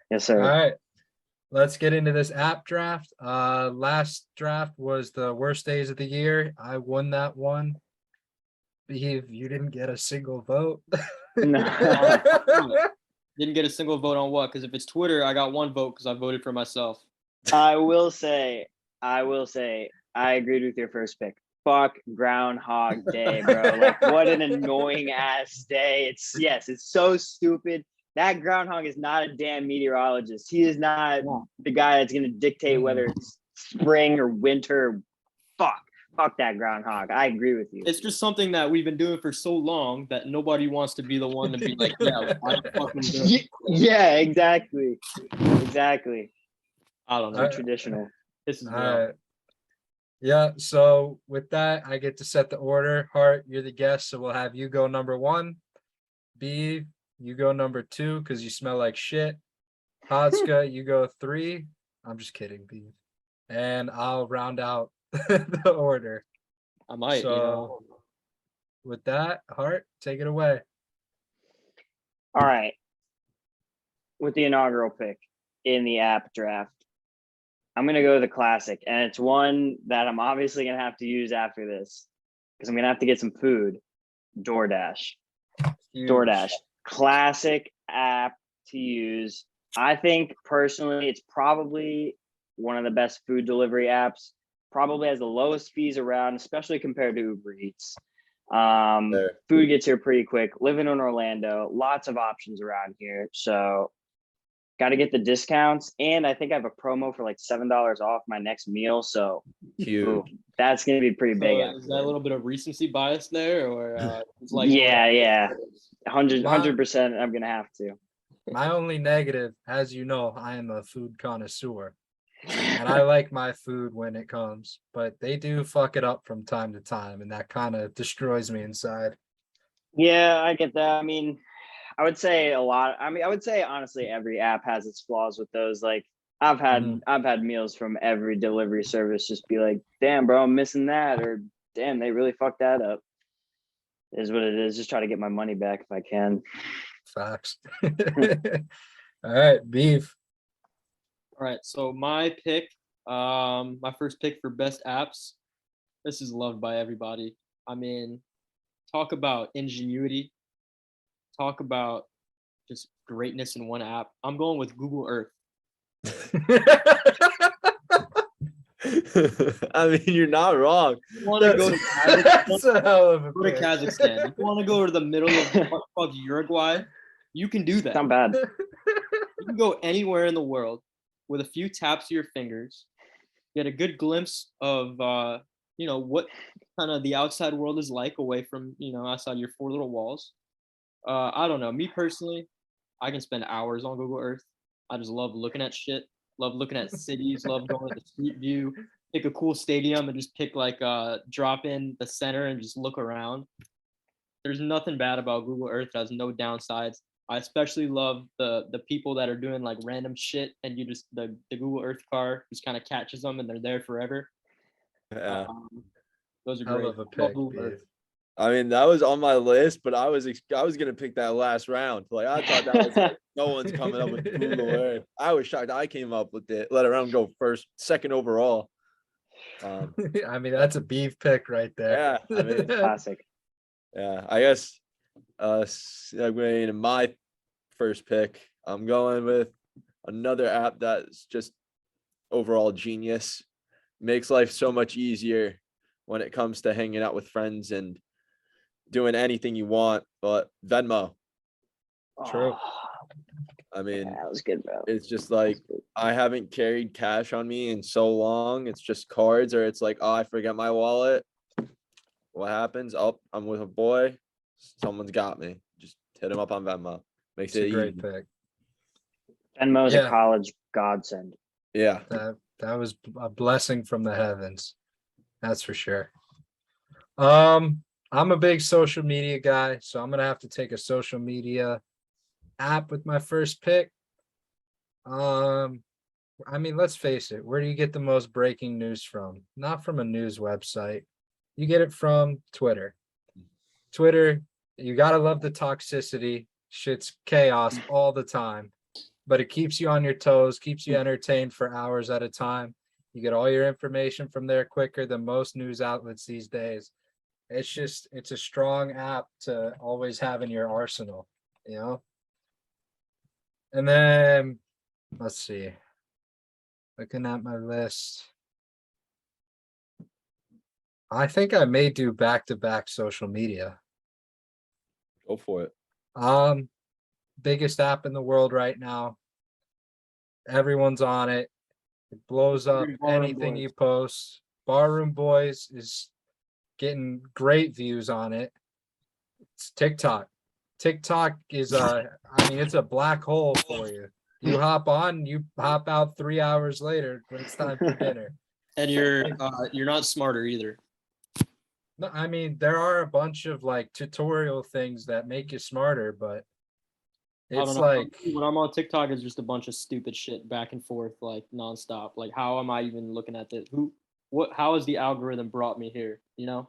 Yes, sir.
all right. Let's get into this app draft. Last draft was the worst days of the year. I won that one. Behave, you didn't get a single vote.
No.
Didn't get a single vote on what? Because if it's Twitter, I got 1 vote because I voted for myself.
I will say, I agreed with your first pick. Fuck Groundhog Day, bro. Like, what an annoying ass day. It's so stupid. That groundhog is not a damn meteorologist. He is not the guy that's gonna dictate whether it's spring or winter. Fuck that groundhog. I agree with you.
It's just something that we've been doing for so long that nobody wants to be the one to be like, yeah, I fucking do it.
Yeah, exactly.
I don't know.
So traditional.
This is
All right. Yeah, so with that, I get to set the order. Hart, you're the guest, so we'll have you go number 1. B, you go number 2 because you smell like shit. Hodska, you go 3. I'm just kidding, B. And I'll round out the order.
I might,
So with that, Hart, take it away.
All right. With the inaugural pick in the app draft, I'm going to go with the classic. And it's one that I'm obviously going to have to use after this because I'm going to have to get some food. DoorDash.
Huge.
DoorDash. Classic app to use. I think personally, it's probably one of the best food delivery apps. Probably has the lowest fees around, especially compared to Uber Eats. Food gets here pretty quick. Living in Orlando, lots of options around here. So got to get the discounts. And I think I have a promo for like $7 off my next meal. So that's going to be pretty big.
Is that a little bit of recency bias there? Or it's like
yeah. 100% I'm going to have to.
My only negative, as you know, I am a food connoisseur. And I like my food when it comes, but they do fuck it up from time to time, and that kind of destroys me inside.
Yeah, I get that. I mean, I would say a lot. I mean, I would say honestly, every app has its flaws with those. Like I've had meals from every delivery service just be like, damn, bro, I'm missing that, or damn, they really fucked that up. It is what it is. Just try to get my money back if I can.
Facts. All right, Beef.
All right, so my pick, my first pick for best apps. This is loved by everybody. I mean, talk about ingenuity. Talk about just greatness in one app. I'm going with Google Earth.
I mean, you're not wrong.
You want to go to
That's a hell of a
Go to
pick.
Kazakhstan. You want to go to the middle of Uruguay? You can do that.
Not bad.
You can go anywhere in the world with a few taps of your fingers, get a good glimpse of what kind of the outside world is like away from outside your 4 little walls. I don't know. Me personally, I can spend hours on Google Earth. I just love looking at shit. Love looking at cities. Love going to the street view. Pick a cool stadium and just pick drop in the center and just look around. There's nothing bad about Google Earth. It has no downsides. I especially love the people that are doing like random shit and you just the Google Earth car just kind of catches them and they're there forever.
Yeah.
Those are
Hell
great.
of a
Love
pick,
Google
Beef.
Earth.
I mean, that was on my list, but I was gonna pick that last round. Like I thought that was like, no one's coming up with Google Earth. I was shocked I came up with it, let alone go second overall.
I mean, that's a beef pick right there.
Yeah, I mean,
Classic.
yeah, I guess segueing to my first pick, I'm going with another app that's just overall genius. Makes life so much easier when it comes to hanging out with friends and doing anything you want, but Venmo.
True.
Oh,
I mean,
that was good, bro.
it's just like I haven't carried cash on me in so long. It's just cards, or it's like, oh, I forget my wallet. What happens? Oh, I'm with a boy. Someone's got me. Just hit him up on Venmo. Makes
It's
it
a great
easy.
pick.
Venmo is
Yeah.
a college godsend.
Yeah.
That was a blessing from the heavens. That's for sure. I'm a big social media guy, so I'm gonna have to take a social media app with my first pick. I mean, let's face it, where do you get the most breaking news from? Not from a news website. You get it from Twitter. Twitter, you gotta love the toxicity. Shit's chaos all the time, but it keeps you on your toes, keeps you entertained for hours at a time. You get all your information from there quicker than most news outlets these days. It's a strong app to always have in your arsenal, you know? And then let's see. Looking at my list. I think I may do back-to-back social media.
Go for it.
Biggest app in the world right now. Everyone's on it. It blows up
Barroom
anything
Boys.
you post. Barroom Boys is getting great views on it. It's TikTok. TikTok is I mean, it's a black hole for you. You hop on, you hop out 3 hours later when it's time for dinner.
And you're not smarter either.
No, I mean, there are a bunch of like tutorial things that make you smarter, but
I don't
it's
know.
like,
When I'm on TikTok, it's just a bunch of stupid shit back and forth, like nonstop. Like, how am I even looking at this? How has the algorithm brought me here? You know?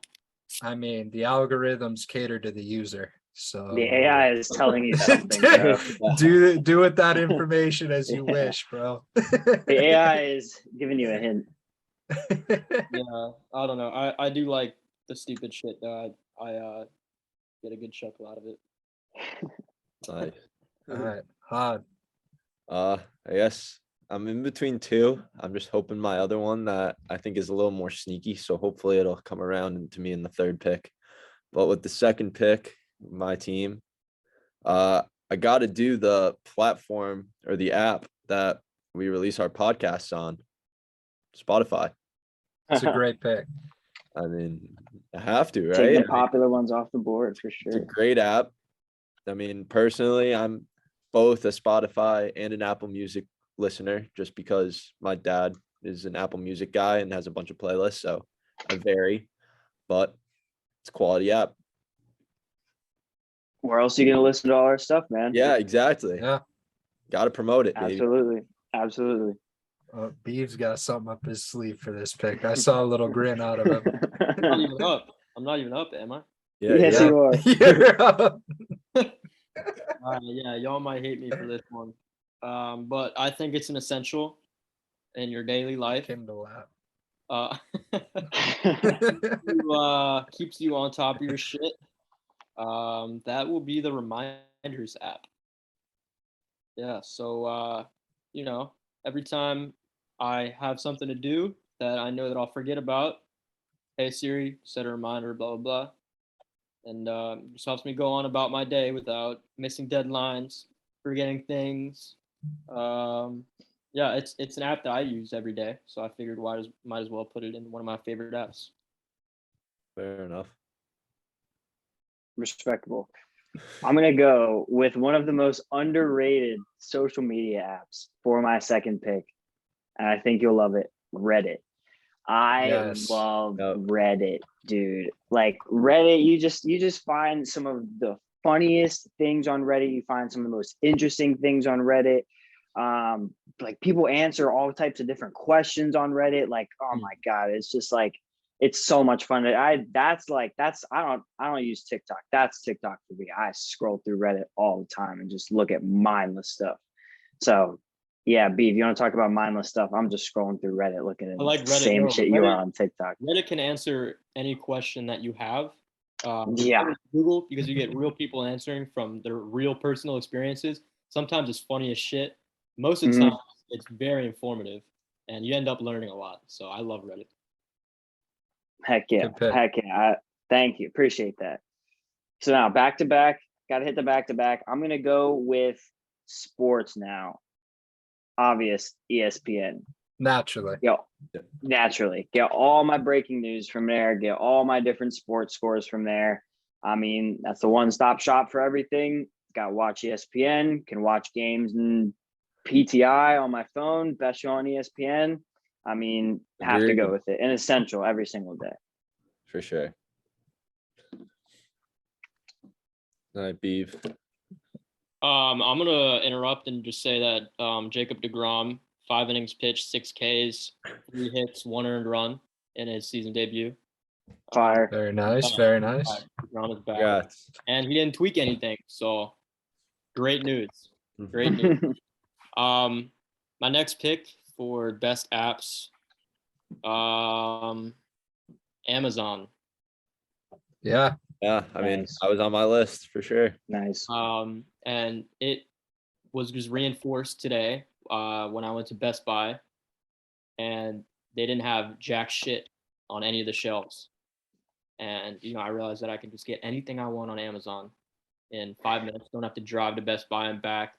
I mean, the algorithms cater to the user. So
The AI is telling you something, bro.
do with that information as you wish, bro.
The AI is giving you a hint.
Yeah, I don't know. I do like the stupid shit though. I get a good chuckle out of it.
Nice.
All right, hard.
I guess I'm in between two. I'm just hoping my other one that I think is a little more sneaky. So hopefully it'll come around to me in the third pick. But with the second pick, my team, I got to do the platform or the app that we release our podcasts on, Spotify.
It's a great pick.
I mean, I have to, right?
Take the popular ones off the board for
It's a
sure.
great app. I mean, personally, I'm both a Spotify and an Apple Music listener just because my dad is an Apple Music guy and has a bunch of playlists. So I vary, but it's a quality app.
Where else are you gonna listen to all our stuff, man?
Yeah, exactly.
Yeah.
Got to promote it, baby.
Absolutely. Absolutely.
Beeves got something up his sleeve for this pick. I saw a little grin out of him.
I'm not even up. I'm not even up, am I?
Yeah,
Yes,
yeah.
you are.
You're up.
Yeah, y'all might hate me for this one, but I think it's an essential in your daily life.
Kindle app.
Keeps you on top of your shit. That will be the reminders app. Yeah, so every time I have something to do that I know that I'll forget about, hey Siri, set a reminder, blah blah blah, and just helps me go on about my day without missing deadlines, forgetting things. Yeah, it's an app that I use every day, so I figured might as well put it in one of my favorite apps.
Fair enough.
Respectable. I'm gonna go with one of the most underrated social media apps for my second pick, and I think you'll love it. Reddit. I
Yes.
love
Yep.
Reddit, dude. Like Reddit, you just find some of the funniest things on Reddit. You find some of the most interesting things on Reddit. Like people answer all types of different questions on Reddit. Like, oh my God, it's just like it's so much fun. I don't use TikTok. That's TikTok for me. I scroll through Reddit all the time and just look at mindless stuff. So yeah, B, if you want to talk about mindless stuff, I'm just scrolling through Reddit looking at
I like
the
Reddit.
same
Yo,
shit you are on TikTok.
Reddit can answer any question that you have.
Yeah.
Google, because you get real people answering from their real personal experiences. Sometimes it's funny as shit. Most of the time, it's very informative, and you end up learning a lot. So I love Reddit.
Heck yeah.
Good pick.
Heck yeah. Thank you. Appreciate that. So now back to back, got to hit the back to back. I'm going to go with sports now. Obvious ESPN.
Naturally.
Naturally. Get all my breaking news from there. Get all my different sports scores from there. I mean, that's the one-stop shop for everything. Got to watch ESPN, can watch games and PTI on my phone, best show on ESPN. I mean, have to go with it. And essential every single day.
For sure. All right, Beeve.
I'm gonna interrupt and just say that Jacob DeGrom, 5 innings pitched, 6 Ks, 3 hits, 1 earned run in his season debut.
Fire.
Very nice. Very nice.
DeGrom is back,
Congrats.
and he didn't tweak anything. So great news. Great news. My next pick for best apps, Amazon.
Yeah.
Yeah, I mean,
Nice.
I was on my list for sure.
Nice.
And it was just reinforced today when I went to Best Buy, and they didn't have jack shit on any of the shelves. And I realized that I can just get anything I want on Amazon in 5 minutes. Don't have to drive to Best Buy and back.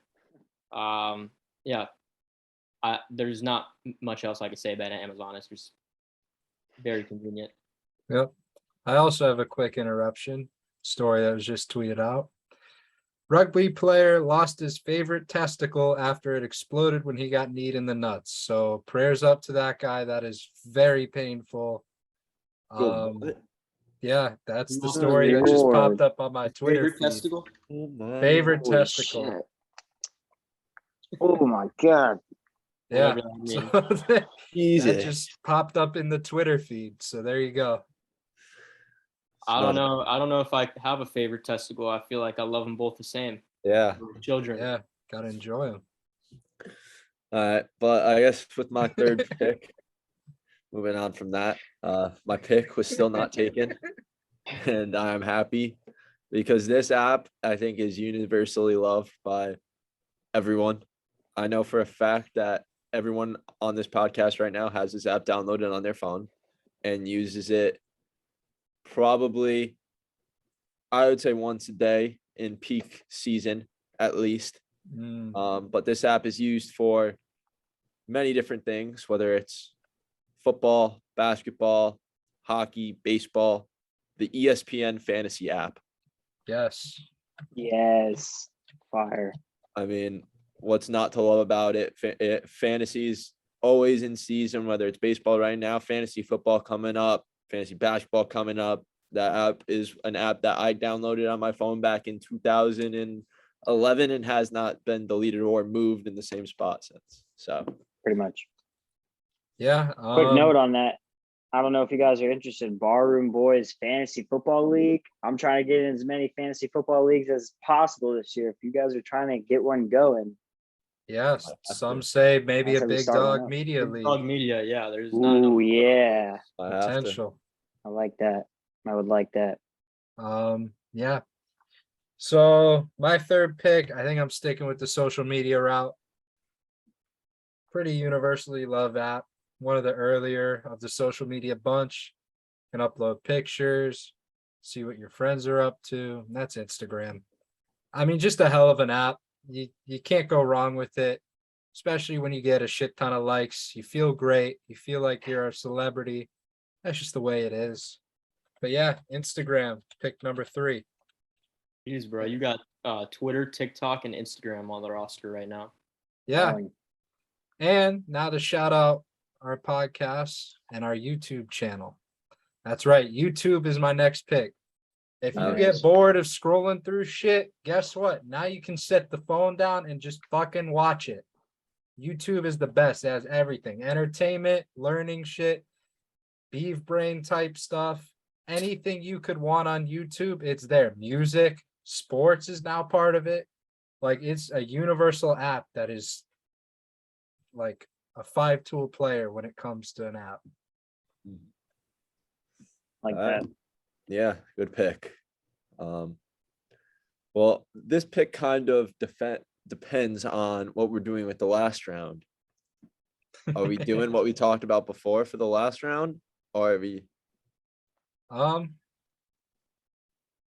There's not much else I could say about Amazon. It's just very convenient.
Yep. I also have a quick interruption story that was just tweeted out. Rugby player lost his favorite testicle after it exploded when he got kneed in the nuts. So prayers up to that guy. That is very painful. Yeah, that's the story that just popped up on my Twitter
Favorite
feed.
testicle?
Favorite
Holy
testicle.
shit. Oh my God.
Yeah.
Whatever that means.
So that
Easy.
just popped up in the Twitter feed. So there you go.
I don't know if I have a favorite testicle. I feel like I love them both the same.
Yeah.
Children.
Yeah, gotta enjoy them.
All right, but I guess with my third pick, moving on from that, my pick was still not taken, and I'm happy because this app I think is universally loved by everyone. I know for a fact that everyone on this podcast right now has this app downloaded on their phone and uses it probably, I would say, once a day in peak season at least. But this app is used for many different things, whether it's football, basketball, hockey, baseball, the ESPN fantasy app.
Yes.
Yes. Fire.
I mean, what's not to love about it? Fantasy's always in season, whether it's baseball right now, fantasy football coming up, fantasy basketball coming up. That app is an app that I downloaded on my phone back in 2011 and has not been deleted or moved in the same spot since. So
Pretty much.
Yeah.
Quick note on that. I don't know if you guys are interested in Barroom Boys Fantasy Football League. I'm trying to get in as many fantasy football leagues as possible this year. If you guys are trying to get one going.
Yes. Some say maybe
That's
a
how we
big
start one
dog
up.
media
Big
league
dog media, yeah. There's not enough.
Ooh, yeah.
I have to.
potential.
I like that. I would like that.
Yeah. So my third pick, I think I'm sticking with the social media route. Pretty universally loved app. One of the earlier of the social media bunch. Can upload pictures, see what your friends are up to. And that's Instagram. I mean, just a hell of an app. You can't go wrong with it, especially when you get a shit ton of likes. You feel great. You feel like you're a celebrity. That's just the way it is. But yeah, Instagram, pick number 3.
Jeez, bro, you got Twitter, TikTok, and Instagram on the roster right now.
Yeah.
Going.
And now to shout out our podcast and our YouTube channel. That's right. YouTube is my next pick. If you
Nice.
get bored of scrolling through shit, guess what? Now you can set the phone down and just fucking watch it. YouTube is the best. It has everything. Entertainment, learning shit. beef brain type stuff, anything you could want on YouTube, it's there. Music, sports is now part of it. Like it's a universal app that is like a 5-tool player when it comes to an app.
Like
Alright.
that.
Yeah, good pick. Well, this pick kind of depends on what we're doing with the last round. Are we doing what we talked about before for the last round, or are we?
I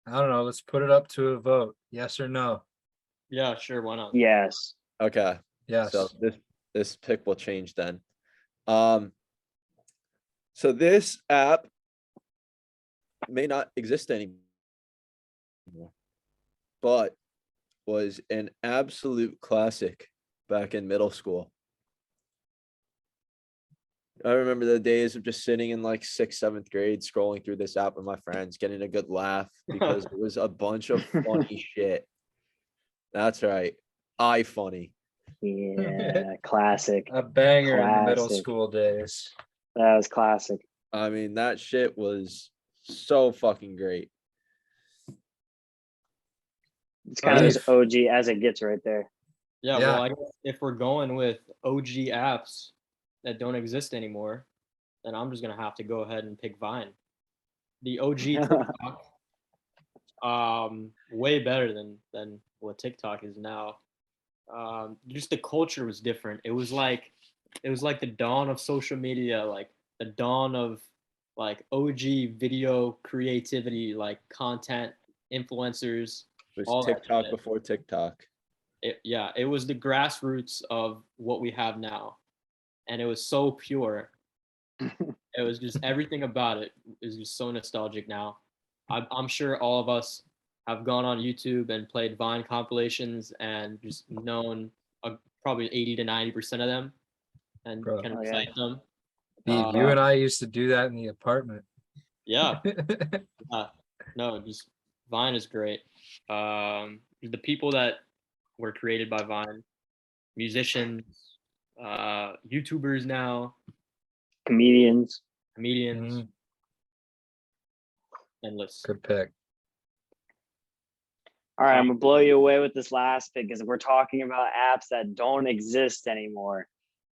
don't know. Let's put it up to a vote. Yes or no?
Yeah, sure. Why not?
Yes.
Okay.
Yes.
So this pick will change then. So this app may not exist anymore, but was an absolute classic back in middle school. I remember the days of just sitting in like 6th, 7th grade, scrolling through this app with my friends, getting a good laugh because it was a bunch of funny shit. That's right. Funny.
Yeah, classic.
A banger in the middle
Classic.
school days.
That was classic.
I mean, that shit was so fucking great.
It's kind of
Nice.
as OG as it gets right there.
Yeah,
Yeah.
well, I guess if we're going with OG apps that don't exist anymore, then I'm just gonna have to go ahead and pick Vine. The OG TikTok, way better than what TikTok is now. Just the culture was different. It was like the dawn of social media, like the dawn of like OG video creativity, like content influencers.
It
all
was
that
TikTok
shit.
before TikTok.
It was the grassroots of what we have now, and it was so pure. It was just everything about it is just so nostalgic now. I'm sure all of us have gone on YouTube and played Vine compilations and just known probably 80 to 90% of them and
Bro.
can
Oh, yeah.
recite them.
Steve, you and I used to do that in the apartment.
Yeah, no, just Vine is great. The people that were created by Vine, musicians, YouTubers now,
Comedians.
comedians,
Mhm.
endless.
Good pick.
All right, I'm gonna blow you away with this last pick because we're talking about apps that don't exist anymore.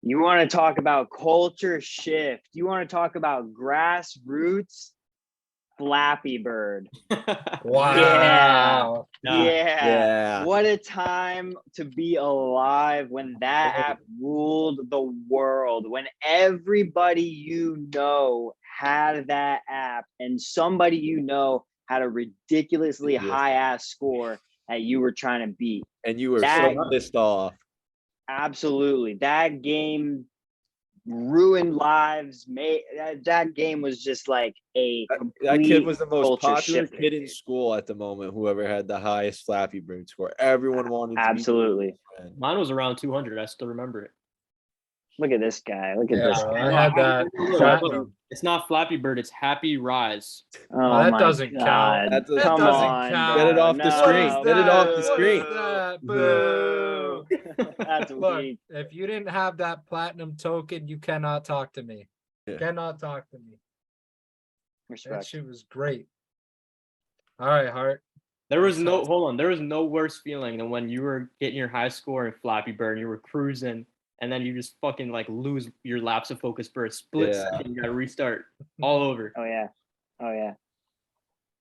You want to talk about culture shift. You want to talk about grassroots. Flappy Bird.
Wow.
Yeah. What a time to be alive when that app ruled the world. When everybody you know had that app and somebody you know had a ridiculously high ass score that you were trying to beat.
And you were
That-
so pissed off.
Absolutely. That game ruined lives. That game was just like a
That kid was the
complete
most
culture
popular
shifter.
kid in school at the moment. Whoever had the highest Flappy Bird score, everyone wanted to
Absolutely.
be his friend.
Mine was around 200. I still remember it.
Look at this guy. Look at
Yeah,
this
bro,
guy.
I had that platinum.
It's not Flappy Bird. It's Happy Rise.
Oh,
that
my
doesn't count.
God.
That doesn't
Come
doesn't
on,
count.
Get it
bro.
off the
No,
screen.
What is
Get it off the
that?
screen.
What is that?
Boo.
Boo.
That's
Look,
weak.
if you didn't have that platinum token, you cannot talk to me.
Yeah.
Cannot talk to me. That
Respect.
shit was great. All right, Hart.
There was no worse feeling than when you were getting your high score in Flappy Bird and you were cruising and then you just fucking like lose your lapse of focus for a split
Yeah.
second. You gotta restart all over.
Oh, yeah. Oh, yeah.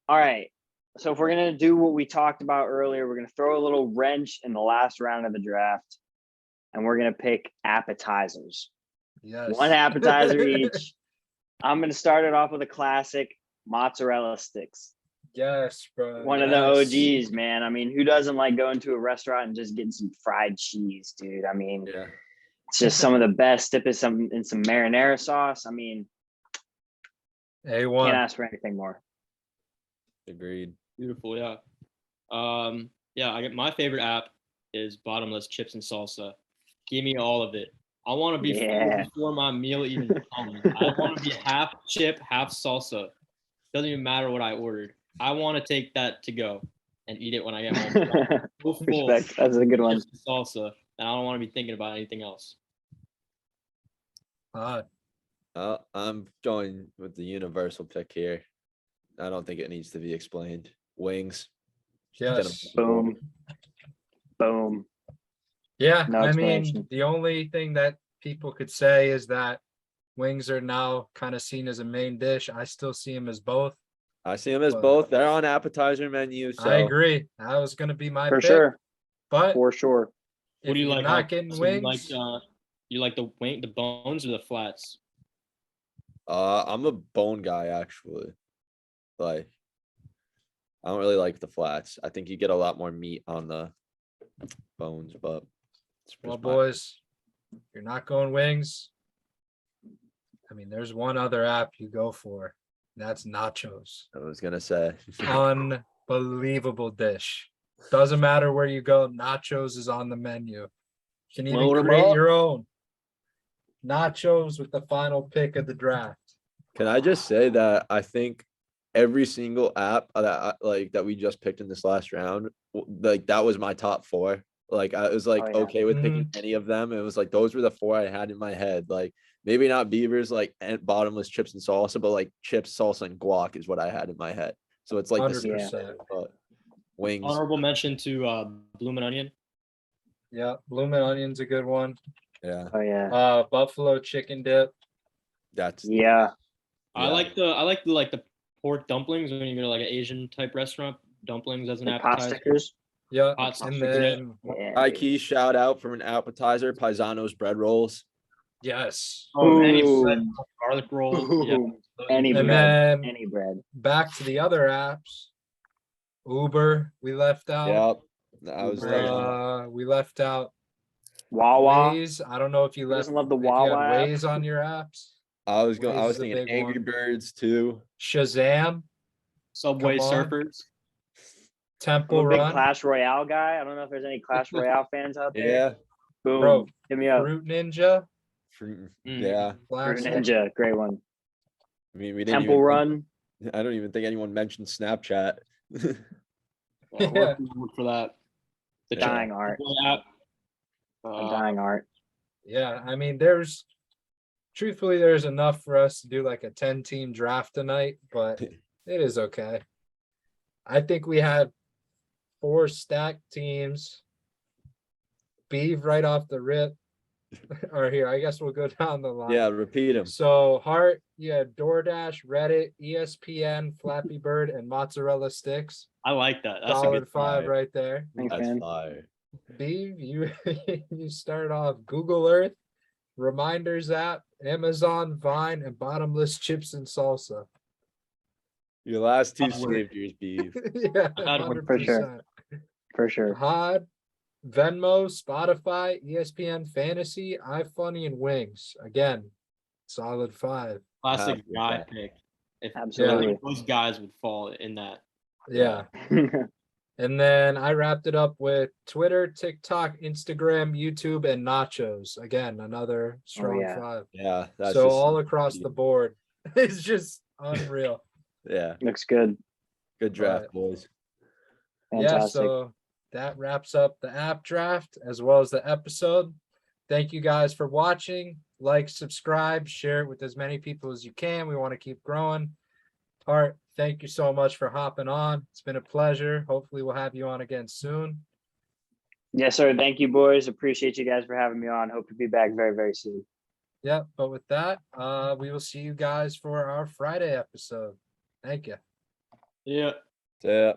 All right. So if we're going to do what we talked about earlier, we're going to throw a little wrench in the last round of the draft, and we're going to pick appetizers.
Yes.
One appetizer each. I'm going to start it off with a classic, mozzarella sticks.
Yes, bro.
One of
yes.
the OGs, man. I mean, who doesn't like going to a restaurant and just getting some fried cheese, dude? I mean,
Yeah.
it's just some of the best. Dip it in some marinara sauce. I mean, can't
A1.
ask for anything more.
Agreed.
Beautiful, yeah. I get my favorite app is bottomless chips and salsa. Give me all of it. I want to be full
Yeah.
before my meal even comes. I want to be half chip, half salsa. Doesn't even matter what I ordered. I want to take that to go and eat it when I get home. So full
Respect. That's a good one.
chips and salsa, and I don't want to be thinking about anything else.
Hot.
I'm going with the universal pick here. I don't think it needs to be explained. Wings. Just get 'em
Yes.
on the board.
Boom.
Yeah,
No
I mean,
explanation.
the only thing that people could say is that wings are now kind of seen as a main dish. I still see them as both.
I see them as
But-
both. They're on appetizer menu. So
I agree. That was going to be my
For
pick.
sure.
But
For sure.
if
What do you
you're
like?
not getting
Austin?
wings,
You like the wing, the bones, or the flats?
I'm a bone guy actually. Like, I don't really like the flats. I think you get a lot more meat on the bones, but it's
well,
just my-
boys, if you're not going wings, I mean, there's one other app you go for. And that's nachos.
I was gonna say.
Unbelievable dish. Doesn't matter where you go, nachos is on the menu. You can even
Load 'em
create
up.
your own nachos with the final pick of the draft.
Can I just say that I think every single app that we just picked in this last round, like that was my top four. Like I was like
Oh, yeah.
okay with picking any of them. It was like those were the four I had in my head. Like maybe not Beavers, like and bottomless chips and salsa, but like chips, salsa, and guac is what I had in my head. So it's like the same
100%.
thing, but wings.
Honorable mention to Bloomin' Onion.
Yeah, bloomin' onion's a good one.
Yeah,
Oh yeah.
Buffalo chicken dip.
that's
Yeah.
I
Yeah.
like the pork dumplings when you go to like an Asian type restaurant. Dumplings as an
Like pot
appetizer.
stickers.
Yeah,
Hot
and
sauce.
then
Yeah.
high key shout out from an appetizer, Paisano's bread rolls.
yes,
Oh, any
Ooh.
bread, garlic roll. Yeah,
Ooh.
those are
Any
good.
and
bread.
then
Any bread.
back to the other apps. Uber, we left out.
Yep, I was
Uber,
thinking.
We left out
Wawa.
Waze. I don't know if you
Who
left.
doesn't love the
if you had
Wawa app?
Waze on your apps.
I was going. I
Waze
was
is a
thinking
big
Angry
one.
Birds too.
Shazam,
Subway
Come on.
surfers.
I'm
Temple
a big
Run,
Clash Royale guy. I don't know if there's any Clash Royale fans out there.
Yeah,
Boom.
Bro,
Hit me up.
Fruit Ninja,
yeah.
Fruit
classic.
Ninja. Great one.
I mean, we didn't
Temple
even.
Run.
I don't even think anyone mentioned Snapchat.
Yeah,
Yeah.
working for that. The
Yeah.
Dying art.
app.
A dying art.
Yeah, I mean, truthfully, there's enough for us to do like a 10-team draft tonight, but it is okay. I think we had 4 stacked teams. Beeve right off the rip. Or here, I guess we'll go down the line.
Yeah, repeat them.
So Hart, yeah, DoorDash, Reddit, ESPN, Flappy Bird, and mozzarella sticks.
I like that. That's a
Solid
good
5
fire.
right there.
Thanks,
That's
man.
fire.
Beeve, you you start off Google Earth, Reminders app, Amazon, Vine, and bottomless chips and salsa.
Your last two
Hard work.
saved yours, Beeve.
Yeah,
Hard work.
100%.
For sure. For sure.
Hod, Venmo, Spotify, ESPN Fantasy, iFunny, and Wings. Again, solid 5.
Classic
Happy
guy
with that.
pick. If
Absolutely.
those guys would fall in that.
Yeah. And then I wrapped it up with Twitter, TikTok, Instagram, YouTube, and nachos. Again, another strong
yeah.
5.
Yeah, that's
So
just
all across the board. It's just unreal.
yeah.
Looks good.
Good draft,
But-
boys.
Yeah,
Fantastic.
so that wraps up the app draft as well as the episode. Thank you guys for watching. Like, subscribe, share it with as many people as you can. We want to keep growing. Hart, thank you so much for hopping on. It's been a pleasure. Hopefully we'll have you on again soon.
Yes, sir. Thank you, boys. Appreciate you guys for having me on. Hope to be back very, very soon.
Yeah, but with that, we will see you guys for our Friday episode. Thank you.
Yeah.
Yeah.